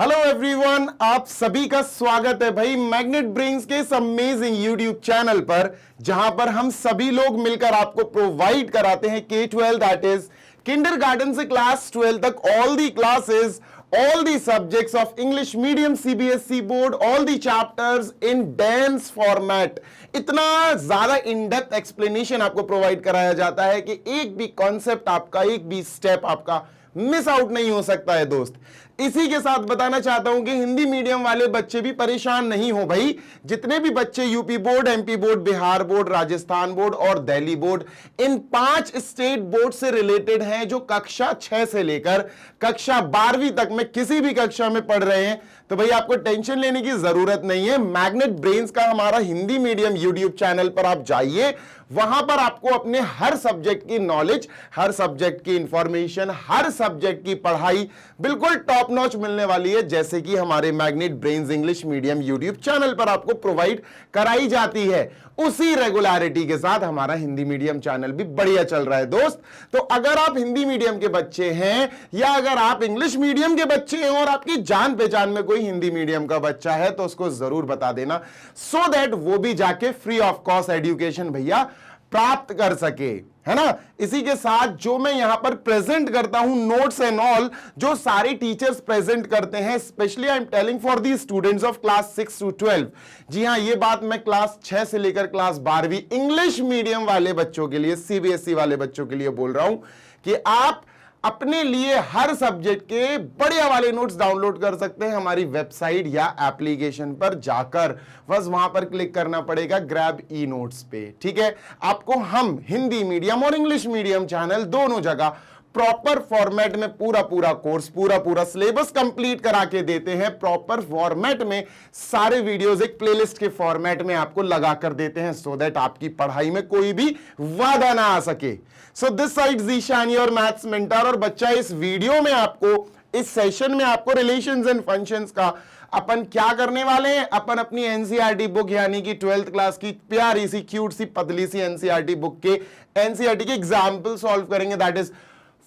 Hello everyone, आप सभी का स्वागत है भाई मैग्नेट ब्रेन्स के इस अमेजिंग यूट्यूब चैनल पर, जहां पर हम सभी लोग मिलकर आपको प्रोवाइड कराते हैं K-12 दैट इज किंडरगार्टन से क्लास 12 तक all the classes, all the subjects of English medium CBSE board, all the chapters in dense format। इतना ज्यादा इन डेप्थ एक्सप्लेनेशन आपको प्रोवाइड कराया जाता है कि एक भी कॉन्सेप्ट आपका, एक भी स्टेप आपका मिस आउट नहीं हो सकता है दोस्त। इसी के साथ बताना चाहता हूं कि हिंदी मीडियम वाले बच्चे भी परेशान नहीं हो भाई। जितने भी बच्चे UP board, MP board, Bihar board, Rajasthan board और दिल्ली बोर्ड, इन 5 स्टेट बोर्ड से रिलेटेड हैं, जो कक्षा 6 से लेकर कक्षा 12वीं तक में किसी भी कक्षा में पढ़ रहे हैं, तो भाई आपको टेंशन लेने की जरूरत नहीं है। मैग्नेट ब्रेन्स का हमारा हिंदी मीडियम यूट्यूब चैनल पर आप जाइए, वहां पर आपको अपने हर सब्जेक्ट की नॉलेज, हर सब्जेक्ट की इंफॉर्मेशन, हर सब्जेक्ट की पढ़ाई बिल्कुल टॉप नॉच मिलने वाली है, जैसे कि हमारे magnet brains English medium YouTube channel पर आपको प्रोवाइड कराई जाती है। उसी रेगुलरिटी के साथ हमारा हिंदी मीडियम चैनल भी बढ़िया चल रहा है दोस्त। तो अगर आप हिंदी मीडियम के बच्चे हैं या अगर आप इंग्लिश मीडियम के बच्चे हैं और आपकी जान पहचान में कोई हिंदी मीडियम का बच्चा है, तो उसको जरूर बता देना, सो दैट वो भी जाके फ्री ऑफ कॉस्ट एजुकेशन भैया प्राप्त कर सके, है ना। इसी के साथ जो मैं यहां पर प्रेजेंट करता हूं, नोट्स एंड ऑल, जो सारे टीचर्स प्रेजेंट करते हैं, specially I am telling for the students of class 6 to 12। जी हां, ये बात मैं क्लास 6 से लेकर क्लास 12वीं इंग्लिश मीडियम वाले बच्चों के लिए, सीबीएसई वाले बच्चों के लिए बोल रहा हूं कि आप अपने लिए हर सब्जेक्ट के बढ़िया वाले नोट्स डाउनलोड कर सकते हैं हमारी वेबसाइट या एप्लीकेशन पर जाकर। बस वहां पर क्लिक करना पड़ेगा ग्रैब ई नोट्स पे, ठीक है। आपको हम हिंदी मीडियम और इंग्लिश मीडियम चैनल दोनों जगह प्रॉपर फॉर्मेट में पूरा कोर्स, पूरा सिलेबस कंप्लीट करा के देते हैं। प्रॉपर फॉर्मेट में सारे वीडियोस एक प्लेलिस्ट के फॉर्मेट में आपको लगा कर देते हैं, सो दैट आपकी पढ़ाई में कोई भी वादा ना आ सके। So this side Zeeshan your maths mentor. और बच्चा, इस वीडियो में आपको, इस सेशन में आपको रिलेशंस एंड फंक्शंस का अपन क्या करने वाले हैं, अपन अपनी एनसीईआरटी बुक यानी कि 12th क्लास की प्यारी सी क्यूट सी पतली सी एनसीईआरटी बुक के एनसीईआरटी के एग्जाम्पल सॉल्व करेंगे, दैट इज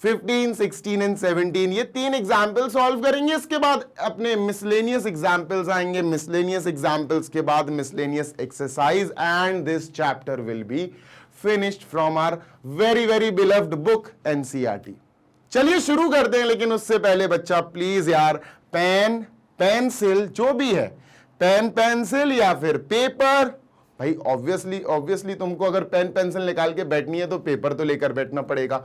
15, 16 एंड 17। ये 3 एग्जाम्पल सॉल्व करेंगे। इसके बाद अपने मिसलेनियस एग्जाम्पल्स आएंगे, मिसलेनियस एग्जाम्पल्स के बाद miscellaneous exercise, and this chapter will be finished from our very beloved book NCERT. चलिए शुरू करते हैं, लेकिन उससे पहले बच्चा प्लीज यार पेन पेंसिल जो भी है, पेन पेंसिल या फिर पेपर, भाई ऑब्वियसली तुमको अगर पेन पेंसिल निकाल के बैठनी है तो पेपर तो लेकर बैठना पड़ेगा।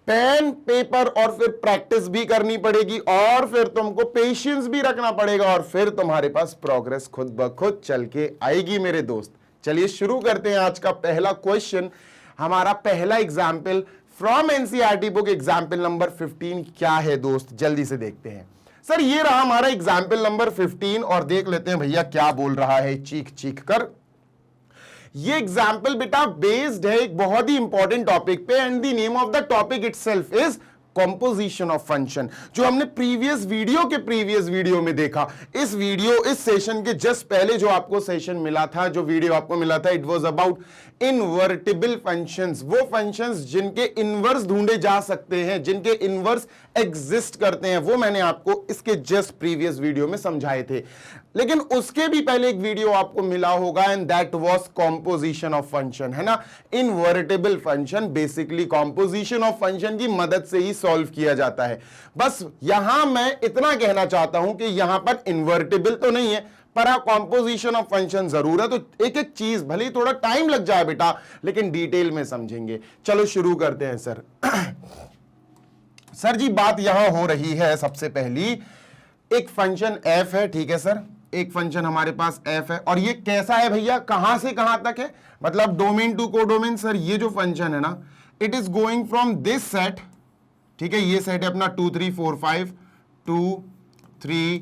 पेन पेपर और फिर प्रैक्टिस भी करनी पड़ेगी, और फिर तुमको पेशेंस भी रखना पड़ेगा, और फिर तुम्हारे पास प्रोग्रेस खुद ब खुद चल के आएगी मेरे दोस्त। चलिए शुरू करते हैं आज का पहला क्वेश्चन। हमारा पहला example from NCERT book, example number 15 क्या है दोस्त, जल्दी से देखते हैं। सर ये रहा हमारा एग्जाम्पल नंबर 15, और देख लेते हैं भैया क्या बोल रहा है चीख चीख कर। ये एग्जाम्पल बेटा बेस्ड है एक बहुत ही इंपॉर्टेंट टॉपिक पे, and the name of the topic itself is composition of function, जो हमने प्रीवियस वीडियो में देखा। इस सेशन के जस्ट पहले जो आपको सेशन मिला था, जो वीडियो आपको मिला था, it was about invertible functions, वो फंक्शंस जिनके इनवर्स ढूंढे जा सकते हैं, जिनके इनवर्स एग्जिस्ट करते हैं, वो मैंने आपको इसके जस्ट प्रीवियस वीडियो में समझाए थे। लेकिन उसके भी पहले एक वीडियो आपको मिला होगा, and that was composition of function, है ना। Invertible function basically composition of function की मदद से ही सॉल्व किया जाता है। बस यहां मैं इतना कहना चाहता हूं कि यहां पर इन्वर्टिबल तो नहीं है, पर कॉम्पोजिशन ऑफ फंक्शन जरूर है। तो एक एक चीज भले ही थोड़ा टाइम लग जाए बेटा, लेकिन डिटेल में समझेंगे। चलो शुरू करते हैं सर। सर जी बात यहां हो रही है, सबसे पहली एक फंक्शन f है, ठीक है सर। एक फंक्शन हमारे पास f है, और ये कैसा है भैया, कहां से कहां तक है, मतलब डोमेन टू कोडोमेन। सर ये जो फंक्शन है ना, it is going from this set, ठीक है, ये सेट है अपना 2 3 4 5, 2 3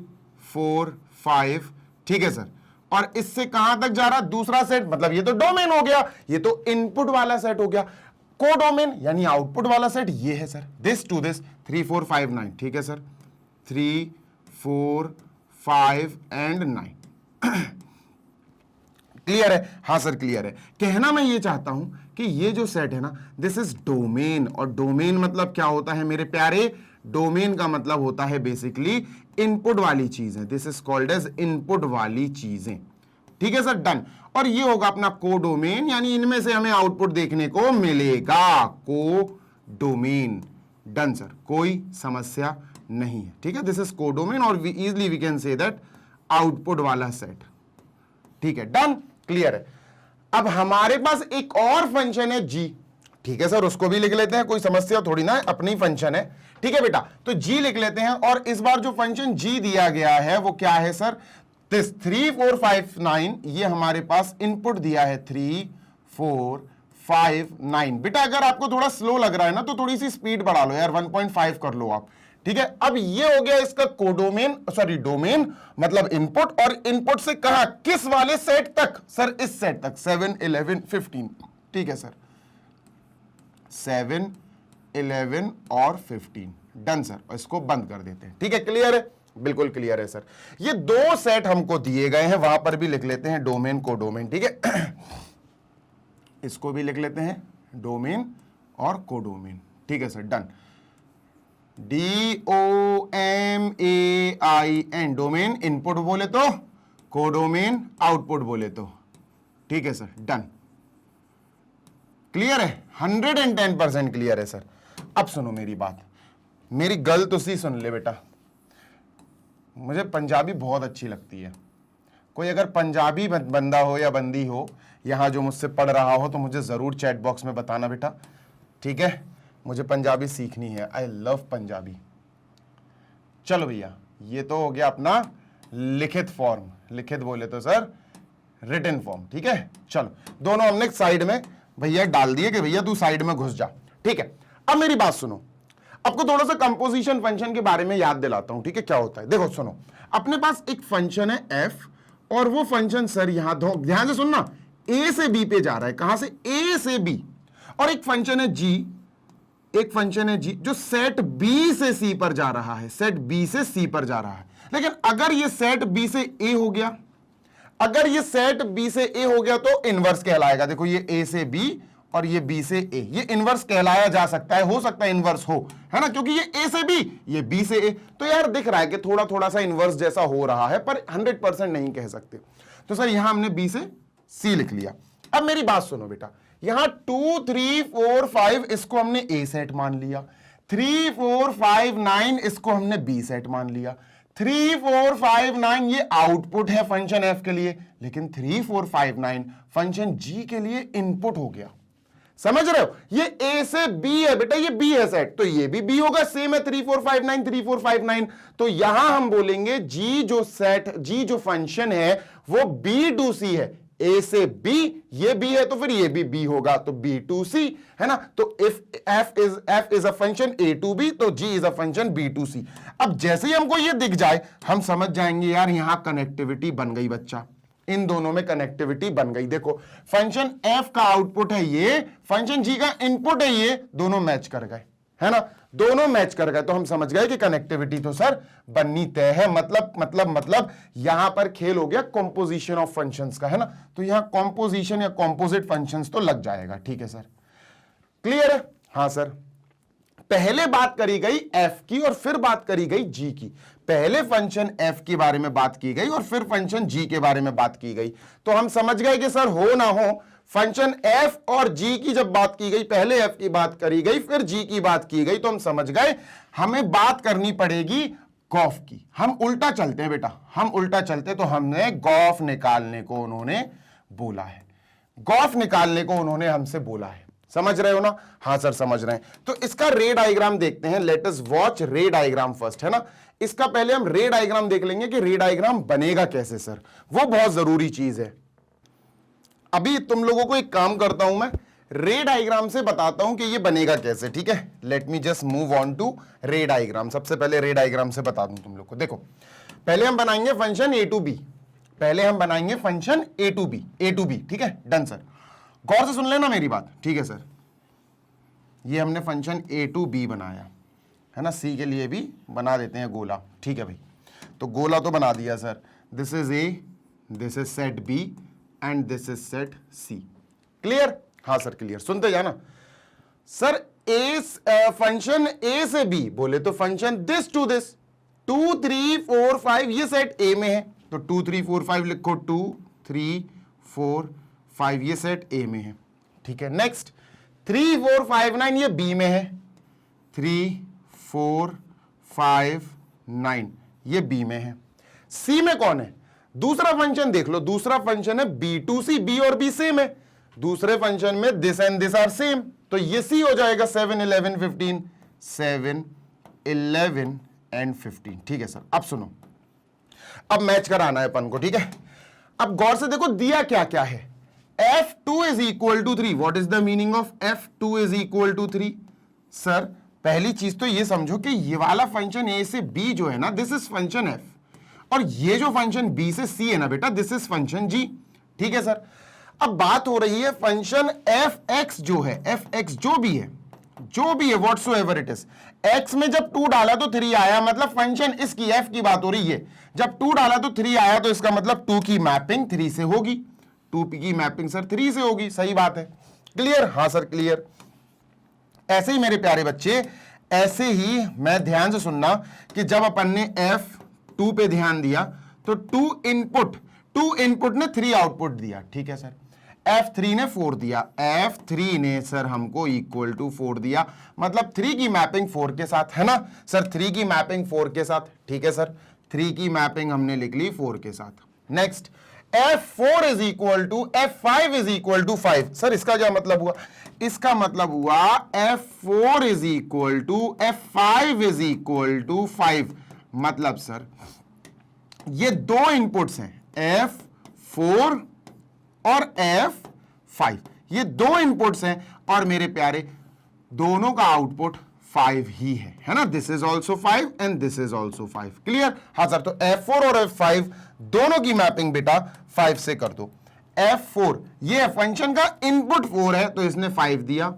4 5, ठीक है सर। और इससे कहां तक जा रहा, दूसरा सेट, मतलब ये तो डोमेन हो गया, ये तो इनपुट वाला सेट हो गया। कोडोमेन यानी आउटपुट वाला सेट ये है सर, दिस टू दिस 3 4 5 9, ठीक है सर, 3 4 5 एंड 9। क्लियर है? हाँ सर क्लियर है। कहना मैं ये चाहता हूं कि ये जो सेट है ना, दिस इज डोमेन, और डोमेन मतलब क्या होता है मेरे प्यारे, डोमेन का मतलब होता है बेसिकली इनपुट वाली चीजें, this is called as input वाली चीजें, ठीक है सर, डन। और ये होगा अपना कोडोमेन, यानी इनमें से हमें आउटपुट देखने को मिलेगा, कोडोमेन, डन सर, कोई समस्या नहीं है, ठीक है, दिस इज कोडोमेन और easily we can say that output वाला सेट, ठीक है, डन, क्लियर है। अब हमारे पास एक और फंक्शन है जी, ठीक है सर, उसको भी लिख लेते हैं, कोई समस्या थोड़ी ना है, अपनी फंक्शन है, ठीक है बेटा, तो जी लिख लेते हैं। और इस बार जो फंक्शन जी दिया गया है वो क्या है सर, दिस 3 4 5 9, ये हमारे पास इनपुट दिया है 3 4 5 9। बेटा अगर आपको थोड़ा स्लो लग रहा है ना तो थोड़ी सी स्पीड बढ़ा लो यार, 1.5 कर लो आप, ठीक है। अब ये हो गया इसका कोडोमेन, सॉरी डोमेन मतलब इनपुट, और इनपुट से कहा किस वाले सेट तक सर, इस सेट तक 7 11 15, ठीक है सर, 7 11 और 15, डन सर, इसको बंद कर देते हैं, ठीक है, क्लियर है, बिल्कुल क्लियर है सर। ये दो सेट हमको दिए गए हैं, वहां पर भी लिख लेते हैं डोमेन कोडोमेन, ठीक है, इसको भी लिख लेते हैं डोमेन और कोडोमेन, ठीक है sir, done, DOMAIN, domain input बोले तो, कोडोमेन आउटपुट बोले तो, ठीक है सर, डन, क्लियर है, 110% क्लियर है सर। अब सुनो मेरी बात, मेरी गल तो सी सुन ले बेटा, मुझे पंजाबी बहुत अच्छी लगती है, कोई अगर पंजाबी बंदा हो या बंदी हो यहां जो मुझसे पढ़ रहा हो तो मुझे जरूर चैट बॉक्स में बताना बेटा, ठीक है, मुझे पंजाबी सीखनी है, आई लव पंजाबी। चलो भैया, ये तो हो गया अपना लिखित फॉर्म, लिखित बोले तो सर रिटन फॉर्म, ठीक है, चलो दोनों हमने साइड में भैया डाल दिए कि भैया तू साइड में घुस जा, ठीक है। अब मेरी बात सुनो, आपको थोड़ा सा कंपोजिशन फंक्शन के बारे में याद दिलाता हूं, ठीक है, क्या होता है, देखो सुनो, अपने पास एक फंक्शन है एफ, और वो फंक्शन सर यहां ध्यान से सुनना, ए से बी पे जा रहा है, कहां से, ए से बी, और एक फंक्शन है जी, एक फंक्शन है जी जो सेट बी से सी पर जा रहा है, सेट बी से सी पर जा रहा है। लेकिन अगर ये सेट बी से ए हो गया, अगर ये सेट बी से ए हो गया तो इनवर्स कहलाएगा, देखो ये ए से बी और ये बी से ए, ये इनवर्स कहलाया जा सकता है, हो सकता है इनवर्स हो, है ना, क्योंकि ये ए से बी, ये बी से ए, तो यार दिख रहा है कि थोड़ा थोड़ा सा इनवर्स जैसा हो रहा है, पर 100% नहीं कह सकते। तो सर यहां हमने बी से सी लिख लिया। अब मेरी बात सुनो बेटा, यहां 2 3 4 5 इसको हमने ए सेट मान लिया, 3 4 5 9 इसको हमने बी सेट मान लिया, 3 4 5 9 ये आउटपुट है फंक्शन एफ के लिए, लेकिन 3 4 5 9 फंक्शन जी के लिए इनपुट हो गया, समझ रहे हो, ये ए से बी है बेटा, ये बी है सेट, तो ये भी बी होगा, सेम है 3 4 5 9 3 4 5 9, तो यहां हम बोलेंगे जी जो सेट, जी जो फंक्शन है वो बी टू सी है, ए से बी, ये बी है तो फिर ये भी बी होगा, तो बी टू सी, है ना, तो if f is a function A to B, तो g is a function B to C. अब जैसे ही हमको ये दिख जाए हम समझ जाएंगे यार यहां कनेक्टिविटी बन गई बच्चा, इन दोनों में कनेक्टिविटी बन गई। देखो फंक्शन एफ का आउटपुट है ये, फंक्शन जी का इनपुट है ये, दोनों मैच कर गए, है ना, दोनों मैच कर गए, तो हम समझ गए कि कनेक्टिविटी तो सर बननी तय है। मतलब यहां पर खेल हो गया कॉम्पोजिशन ऑफ फंक्शंस का, है ना, तो यहां कॉम्पोजिशन या कॉम्पोजिट फंक्शंस तो लग जाएगा, ठीक है सर, क्लियर है, हाँ सर। पहले बात करी गई एफ की और फिर बात करी गई जी की, पहले फंक्शन एफ के बारे में बात की गई और फिर फंक्शन जी के बारे में बात की गई, तो हम समझ गए कि सर हो ना हो फंक्शन एफ और जी की जब बात की गई, पहले एफ की बात करी गई फिर जी की बात की गई, तो हम समझ गए हमें बात करनी पड़ेगी गॉफ की। हम उल्टा चलते हैं बेटा, हम उल्टा चलते, तो हमने गॉफ निकालने को उन्होंने बोला है, गॉफ निकालने को उन्होंने हमसे बोला है, समझ रहे हो ना, हाँ सर समझ रहे हैं। तो इसका रे डायग्राम देखते हैं, लेट अस वॉच रे डायग्राम फर्स्ट, है ना, इसका पहले हम रे डायग्राम देख लेंगे कि रे डायग्राम बनेगा कैसे सर, वो बहुत जरूरी चीज है। अभी तुम लोगों को एक काम करता हूं मैं, रे डायग्राम से बताता हूं कि ये बनेगा कैसे, ठीक है, let me just move on to ray diagram. सबसे पहले रे डायग्राम से बता दूं तुम लोग को, देखो पहले हम बनाएंगे फंक्शन ए टू बी, पहले हम बनाएंगे फंक्शन ए टू बी, ठीक है, डन सर, गौर से सुन लेना मेरी बात, ठीक है सर। ये हमने फंक्शन ए टू बी बनाया है ना, सी के लिए भी बना देते हैं गोला, ठीक है भाई, तो गोला तो बना दिया sir, this is A, this is set B and this is set C, clear, हाँ सर क्लियर। सुनते जाना सर, ए फंक्शन ए से बी बोले तो फंक्शन दिस टू दिस 2 3 4 5 ये सेट ए में है तो 2 3 4 5 लिखो 2 3 4 5 ये सेट ए में है। ठीक है, नेक्स्ट 3 4 5 9 ये बी में है 3 4 5 9 ये बी में है। सी में कौन है? दूसरा फंक्शन देख लो, दूसरा फंक्शन है B2C, बी और बी सेम है। दूसरे फंक्शन में this and this are same तो ये सी हो जाएगा 7 11 15 7 11 एंड 15। ठीक है सर, अब सुनो, अब मैच कराना है अपन को। ठीक है, अब गौर से देखो दिया क्या क्या है। F2 is equal to 3। What is the meaning of F2 is equal to 3? Sir पहली चीज तो ये समझो कि ये वाला फंक्शन ए से बी जो है ना, दिस इज फंक्शन एफ, और ये जो फंक्शन बी से सी है ना बेटा, दिस इज फंक्शन जी। ठीक है सर, अब बात हो रही है फंक्शन एफ एक्स जो है, एफ एक्स जो भी है व्हाटसोएवर इट इज, एक्स में जब 2 डाला तो 3 आया, मतलब फंक्शन इसकी एफ की बात हो रही है। जब 2 डाला तो 3 आया तो इसका मतलब 2 की मैपिंग 3 से होगी, 2 की मैपिंग सर 3 से होगी। सही बात है, क्लियर? हाँ सर क्लियर। ऐसे ही मेरे प्यारे बच्चे, ऐसे ही मैं ध्यान से सुनना कि जब अपन ने F2 पे ध्यान दिया तो 2 इनपुट ने 3 आउटपुट दिया। ठीक है सर, F3 ने 4 दिया, F3 ने सर हमको इक्वल टू 4 दिया, मतलब 3 की मैपिंग 4 के साथ है ना सर, 3 की मैपिंग 4 के साथ। ठीक है सर, 3 की मैपिंग हमने लिख ली 4 के साथ। Next F4 is equal to F5 is equal to 5। Sir इसका क्या मतलब हुआ? इसका मतलब हुआ F4 is equal to F5 is equal to 5। मतलब सर ये 2 इनपुट्स हैं, F4 और F5, ये 2 इनपुट्स हैं और मेरे प्यारे दोनों का आउटपुट 5 ही है ना। This is also 5 and this is also 5। Clear? हाँ सर, तो F4 और F5 दोनों की मैपिंग बेटा 5 से कर दो। F4 ये फंक्शन का इनपुट 4 है तो इसने 5 दिया,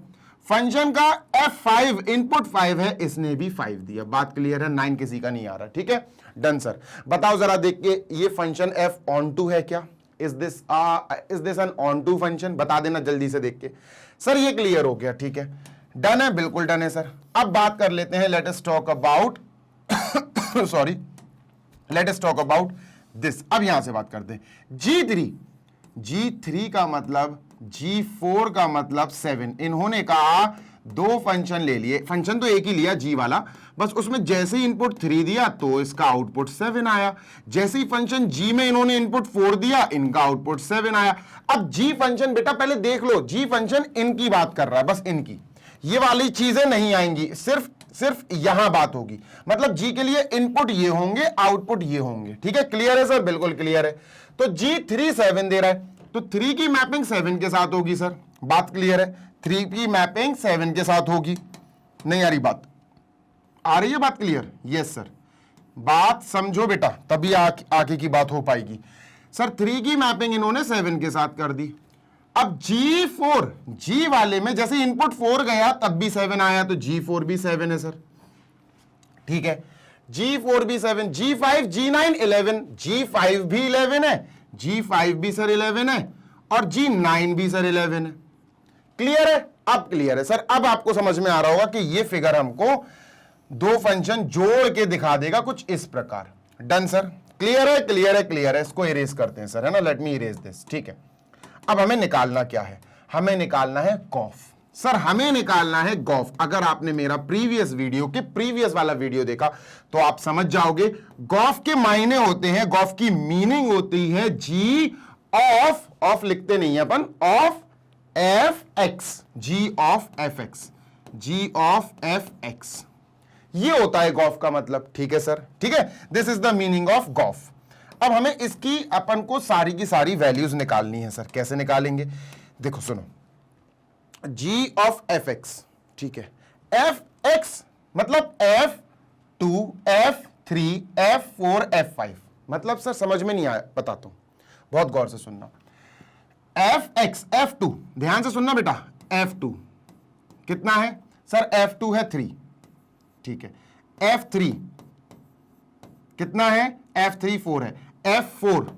फंक्शन का F5 इनपुट 5 है, इसने भी 5 दिया। बात क्लियर है? 9 किसी का नहीं आ रहा। ठीक है, डन सर। बताओ जरा देख के, ये फंक्शन F ऑन टू है क्या? Is this an onto function? बता देना जल्दी से देख के। सर ये क्लियर हो गया। ठीक है, डन है, बिल्कुल डन है सर। अब बात कर लेते हैं, let us talk about sorry, let us talk about this. अब यहां से बात करते हैं G3 का मतलब, G4 का मतलब 7। इन्होंने कहा 2 फंक्शन ले लिए, फंक्शन तो एक ही लिया G वाला, बस उसमें जैसे ही इनपुट 3 दिया तो इसका आउटपुट 7 आया। जैसे ही फंक्शन G में इन्होंने इनपुट 4 दिया, इनका आउटपुट 7 आया। अब G फंक्शन बेटा पहले देख लो, G फंक्शन इनकी बात कर रहा है, बस इनकी, ये वाली चीजें नहीं आएंगी, सिर्फ यहां बात होगी। मतलब G के लिए इनपुट ये होंगे, आउटपुट ये होंगे। ठीक है, क्लियर है सर? बिल्कुल क्लियर है। तो G3 7 दे रहा है तो 3 की मैपिंग 7 के साथ होगी सर। बात क्लियर है? 3 की मैपिंग 7 के साथ होगी। नहीं आ रही बात? आ रही है बात क्लियर? यस सर, बात समझो बेटा, तभी आगे की बात हो पाएगी। सर 3 की मैपिंग इन्होंने 7 के साथ कर दी। अब G4, G वाले में जैसे इनपुट 4 गया तब भी 7 आया, तो G4 भी 7 है सर। ठीक है, G4 भी 7, G5 G9 11, G5 भी 11 है, G5 भी सर 11 है और G9 भी सर 11 है। क्लियर है? अब क्लियर है सर। अब आपको समझ में आ रहा होगा कि ये फिगर हमको 2 फंक्शन जोड़ के दिखा देगा कुछ इस प्रकार। डन सर, क्लियर है? क्लियर है, क्लियर है। इसको इरेज करते हैं सर, है ना। Let me erase this. ठीक है, अब हमें निकालना क्या है? हमें निकालना है गॉफ। सर हमें निकालना है गॉफ। अगर आपने मेरा प्रीवियस वीडियो के प्रीवियस वाला वीडियो देखा तो आप समझ जाओगे गॉफ के मायने होते हैं, गॉफ की मीनिंग होती है जी ऑफ लिखते नहीं है अपन, of f x, g of f x, g of f x, ये होता है गॉफ का मतलब। ठीक है सर? ठीक है, this is the meaning of gof. अब हमें इसकी अपन को सारी की सारी वैल्यूज निकालनी है सर। कैसे निकालेंगे? देखो सुनो, g ऑफ एफ एक्स, ठीक है, एफ एक्स मतलब F2, F3, F4, F5। मतलब सर समझ में नहीं आया, बताता हूं, बहुत गौर से सुनना। Fx, F2, ध्यान से सुनना बेटा, F2 कितना है सर? F2 है 3, ठीक है। F3 कितना है? F3 4 है। F4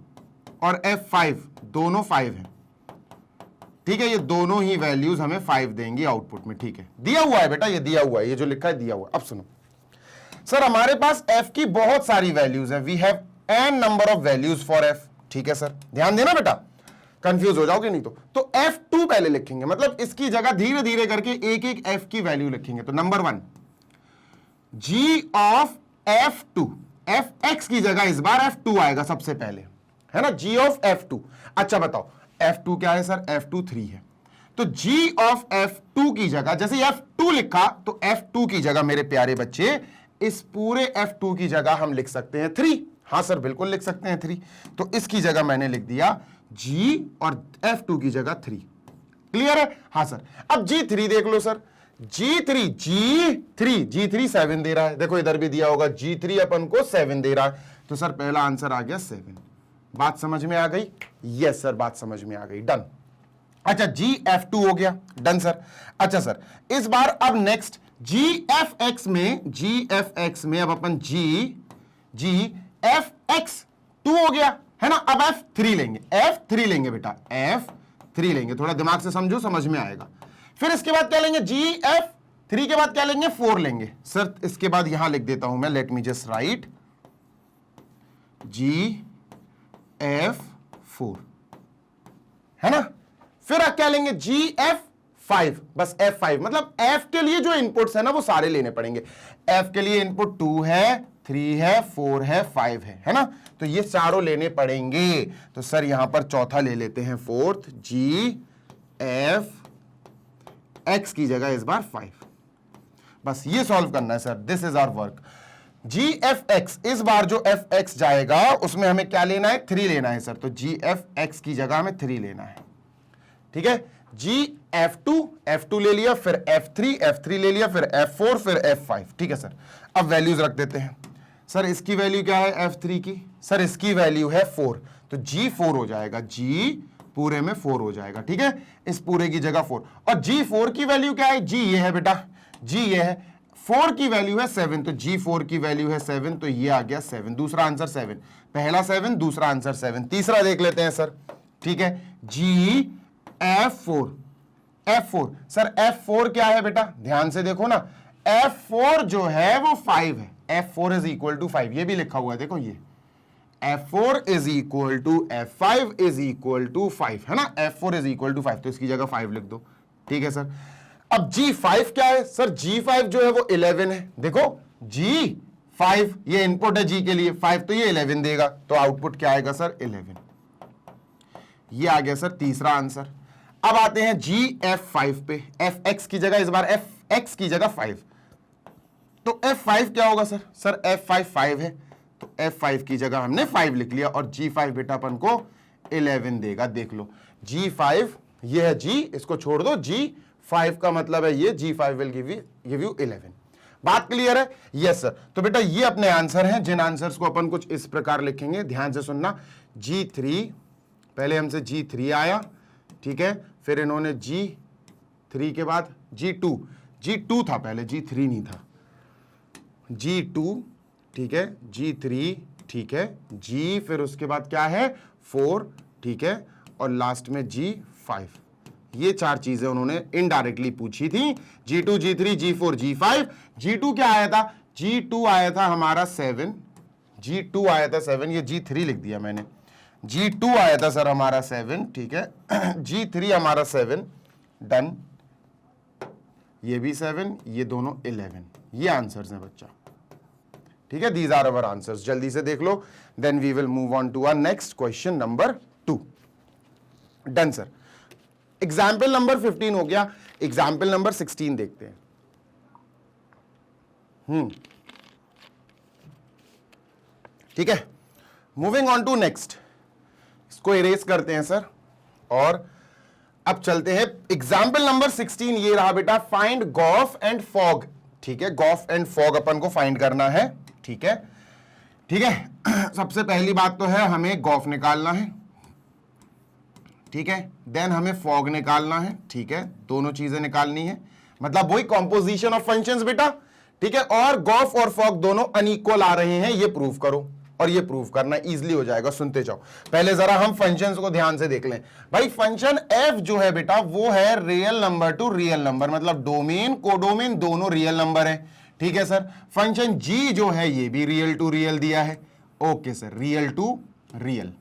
और F5 दोनों 5 हैं। ठीक है, ये दोनों ही वैल्यूज हमें 5 देंगी आउटपुट में। ठीक है, दिया हुआ है बेटा, ये दिया हुआ है, ये जो लिखा है दिया हुआ है। अब सुनो सर, हमारे पास f की बहुत सारी वैल्यूज है, we have n number of values for f। ठीक है सर, ध्यान देना बेटा, कंफ्यूज हो जाओगे नहीं तो f2 पहले लिखेंगे, मतलब इसकी जगह धीरे धीरे करके एक एक f की वैल्यू लिखेंगे। तो number 1 g of f2, fx की जगह इस बार f2 आएगा सबसे पहले, है ना, g ऑफ f2। अच्छा बताओ f2 क्या है सर, f2 3 है, तो g ऑफ f2 की जगह, जैसे f2 लिखा तो f2 की जगह मेरे प्यारे बच्चे इस पूरे f2 की जगह हम लिख सकते हैं 3। हाँ सर बिल्कुल लिख सकते हैं 3, तो इसकी जगह मैंने लिख दिया g और f2 की जगह 3। क्लियर है? हाँ सर। अब g3 देख लो सर, G3 7 दे रहा है, देखो इधर भी दिया होगा G3 अपन को 7 दे रहा है, तो सर पहला आंसर आ गया 7। बात समझ में आ गई? यस सर, बात समझ में आ गई, डन। अच्छा GF2 हो गया, डन सर। अच्छा सर, इस बार अब नेक्स्ट GFX में अब अपन GFX2 हो गया, है ना। अब F3 लेंगे बेटा, F3 लेंगे, थोड़ा दिमाग से समझो, समझ में आएगा। फिर इसके बाद क्या लेंगे, GF3 के बाद क्या लेंगे, 4 लेंगे सर। इसके बाद यहां लिख देता हूं मैं, late me just right GF4, है ना। फिर क्या लेंगे, GF5, बस F5, मतलब F के लिए जो इनपुट्स है ना वो सारे लेने पड़ेंगे। F के लिए इनपुट 2 है, 3 है, 4 है, 5 है ना, तो ये चारों लेने पड़ेंगे। तो सर यहां पर चौथा ले लेते हैं, फोर्थ, GFX की जगह इस बार 5। बस ये सॉल्व करना है sir, this is our work. GFX, इस बार जो FX जाएगा उसमें हमें क्या लेना है, 3 लेना है सर, तो GFX की जगह हमें 3 लेना है। ठीक है, GF2 ले लिया, फिर F3 ले लिया, फिर F4, फिर F5। ठीक है सर, अब वैल्यूज रख देते हैं। सर इसकी वैल्यू क्या है F3 की, सर इसकी वैल्यू है 4, तो G4 हो जाएगा, G पूरे में 4 हो जाएगा। ठीक है, इस पूरे की जगह 4, और G4 की वैल्यू क्या है, G ये है बेटा, G ये है, 4 की वैल्यू है 7, तो G4 की वैल्यू है 7, तो ये आ गया 7, दूसरा आंसर 7, पहला 7, दूसरा आंसर 7, तीसरा देख लेते हैं सर। ठीक है, F4 सर, F4 क्या है बेटा, ध्यान से देखो ना, F4 जो है वो 5 है, F4 इज इक्वल टू 5, ये भी लिखा हुआ है, देखो ये F4 is equal to F5 is equal to 5, है ना, F4 इज इक्वल टू 5, तो इसकी जगह 5 लिख दो। ठीक है सर, अब G5 क्या है सर, G5 जो है वो 11 है, देखो G5 ये इनपुट है G के लिए 5, तो ये 11 देगा, तो आउटपुट क्या आएगा सर, 11। ये आ गया सर तीसरा आंसर। अब आते हैं GF5 पे, FX की जगह इस बार FX की जगह 5, तो F5 क्या होगा सर, सर F5 5 है, तो F5 की जगह हमने 5 लिख लिया, और G5 बेटा अपन को 11 देगा। देख लो G5 ये है G, इसको छोड़ दो, G5 का मतलब है ये, G5 विल गिव यू 11। बात क्लियर है? Yes sir. तो बेटा ये अपने आंसर हैं, जिन आंसर्स को अपन कुछ इस प्रकार लिखेंगे, ध्यान से सुनना। G3, पहले हमसे G3 आया, ठीक है, फिर इन्होंने G3 के बाद G2 था पहले, G3 नहीं था, G2, ठीक है, G3, ठीक है, G, फिर उसके बाद क्या है 4, ठीक है, और लास्ट में G5। ये 4 चीजें उन्होंने इनडायरेक्टली पूछी थी, G2, G3, G4, G5। G2 क्या आया था, G2 आया था हमारा 7, G2 आया था 7, ये G3 लिख दिया मैंने, G2 आया था सर हमारा 7, ठीक है, G3 हमारा 7, डन, ये भी 7, ये दोनों 11, ये आंसर्स हैं बच्चा। ठीक है, दीज आर अवर आंसर्स, जल्दी से देख लो, then we will move on to our next question number 2। Done sir, example number 15 हो गया, एग्जाम्पल नंबर 16 देखते हैं। ठीक है, मूविंग ऑन टू नेक्स्ट, इसको इरेज करते हैं सर, और अब चलते हैं एग्जाम्पल नंबर 16। ये रहा बेटा, फाइंड गॉफ एंड फॉग। ठीक है, गॉफ एंड फॉग अपन को फाइंड करना है। ठीक है, ठीक है, सबसे पहली बात तो है हमें गॉफ निकालना है, ठीक है, देन हमें फॉग निकालना है। ठीक है, दोनों चीजें निकालनी है, मतलब वही कॉम्पोजिशन ऑफ फंक्शंस बेटा। ठीक है, और गॉफ और फॉग दोनों अनइक्वल आ रहे हैं, ये प्रूव करो, और ये प्रूव करना इजीली हो जाएगा। सुनते जाओ, पहले जरा हम फंक्शंस को ध्यान से देख लें। भाई फंक्शन f जो है बेटा वो है real number two real number, मतलब डोमेन कोडोमेन दोनों रियल नंबर है। ठीक है सर। फंक्शन g जो है ये भी रियल टू रियल दिया है। Okay sir, real to real,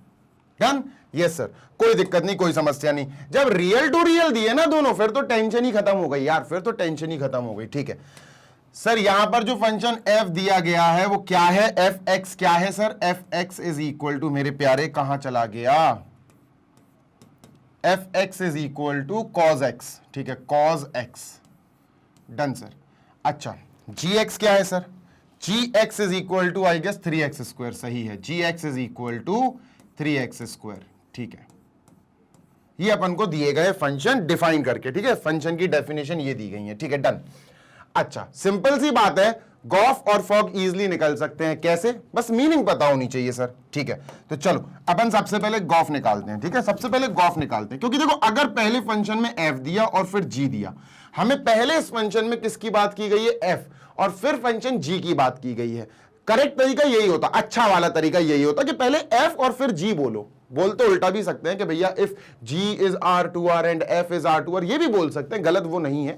done. Yes sir, कोई दिक्कत नहीं, कोई समस्या नहीं। जब रियल टू रियल दिए ना दोनों, फिर तो टेंशन ही खत्म हो गई यार, फिर तो टेंशन ही खत्म हो गई। ठीक है सर, यहां पर जो फंक्शन f दिया गया है वो क्या है, f(x) क्या है sir, f(x) is equal to, मेरे प्यारे कहां चला गया, f(x) is equal to cos x। ठीक है, cos x, डन सर। अच्छा, gx क्या है सर, gx is equal to I guess 3x², सही है, gx is equal to 3x²। ठीक है, ये अपन को दिए गए फंक्शन डिफाइन करके, ठीक है, फंक्शन की डेफिनेशन ये दी गई है। ठीक है, डन। अच्छा, सिंपल सी बात है, गॉफ और फॉग इजीली निकल सकते हैं। कैसे, बस मीनिंग पता होनी चाहिए सर। ठीक है, तो चलो अपन सबसे पहले गॉफ निकालते हैं। ठीक है, सबसे पहले गॉफ निकालते हैं, क्योंकि देखो अगर पहले फंक्शन में f दिया और फिर g दिया, हमें पहले इस फंक्शन में किसकी बात की गई है, f, और फिर फंक्शन g की बात की गई है। करेक्ट तरीका यही होता, अच्छा वाला तरीका यही होता कि पहले f और फिर g बोलो। बोल तो उल्टा भी सकते हैं कि भैया if g is R2R and f is R2R, ये भी बोल सकते हैं, गलत वो नहीं है।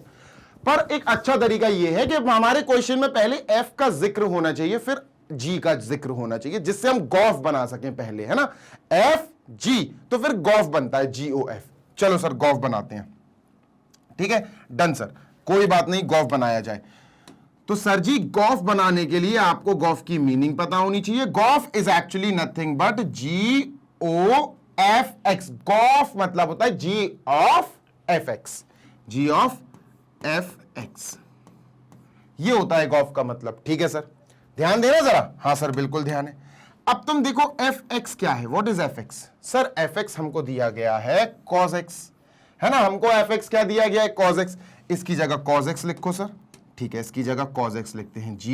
पर एक अच्छा तरीका यह है कि हमारे क्वेश्चन में पहले f का जिक्र होना चाहिए, फिर g का जिक्र होना चाहिए, जिससे हम गॉफ बना सकें पहले, है ना, f g, तो फिर गॉफ बनता है GOF। चलो सर गॉफ बनाते हैं। ठीक है, डन सर, कोई बात नहीं, गॉफ बनाया जाए। तो सर जी गॉफ बनाने के लिए आपको गॉफ की मीनिंग पता होनी चाहिए। Gof is actually nothing but GOF(x). Gof मतलब होता है g of fx, g of fx, ये होता है गॉफ का मतलब। ठीक है सर, ध्यान देना जरा। हाँ सर, बिल्कुल ध्यान है। अब तुम देखो fx क्या है, what is fx? Sir fx हमको दिया गया है cos x, है ना, हमको fx क्या दिया गया है, cos x। इसकी जगह cos x लिखो सर। ठीक है, इसकी जगह cos x लिखते हैं, g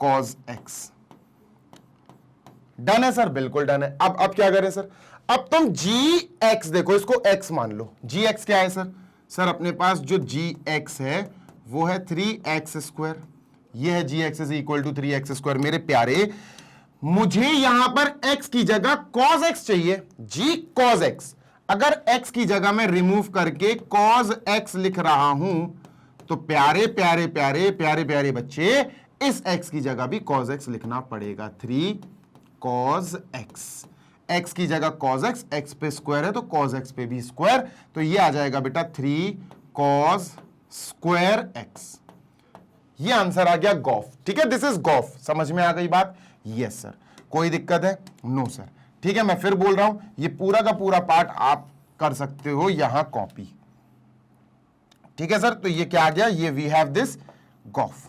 cos x, डन है सर, बिल्कुल डन है। अब क्या करें सर, अब तुम gx देखो, इसको x मान लो। gx क्या है सर, सर अपने पास जो gx है वो है 3x², ये है gx is equal to 3x²। मेरे प्यारे, मुझे यहां पर x की जगह cos x चाहिए, g cos x। अगर x की जगह मैं रिमूव करके cos x लिख रहा हूं, तो प्यारे प्यारे प्यारे प्यारे प्यारे बच्चे, इस x की जगह भी cos x लिखना पड़ेगा, 3 cos x। x की जगह cos x, x पे स्क्वायर है तो cos x पे भी स्क्वायर, तो ये आ जाएगा बेटा 3 cos स्क्वायर x। ये आंसर आ गया गॉफ। ठीक है, दिस इज गॉफ। समझ में आ गई बात? Yes sir. कोई दिक्कत है? No sir. ठीक है, मैं फिर बोल रहा हूं, ये पूरा का पूरा पार्ट आप कर सकते हो यहां कॉपी। ठीक है सर, तो ये क्या आ गया, ये we have this gof,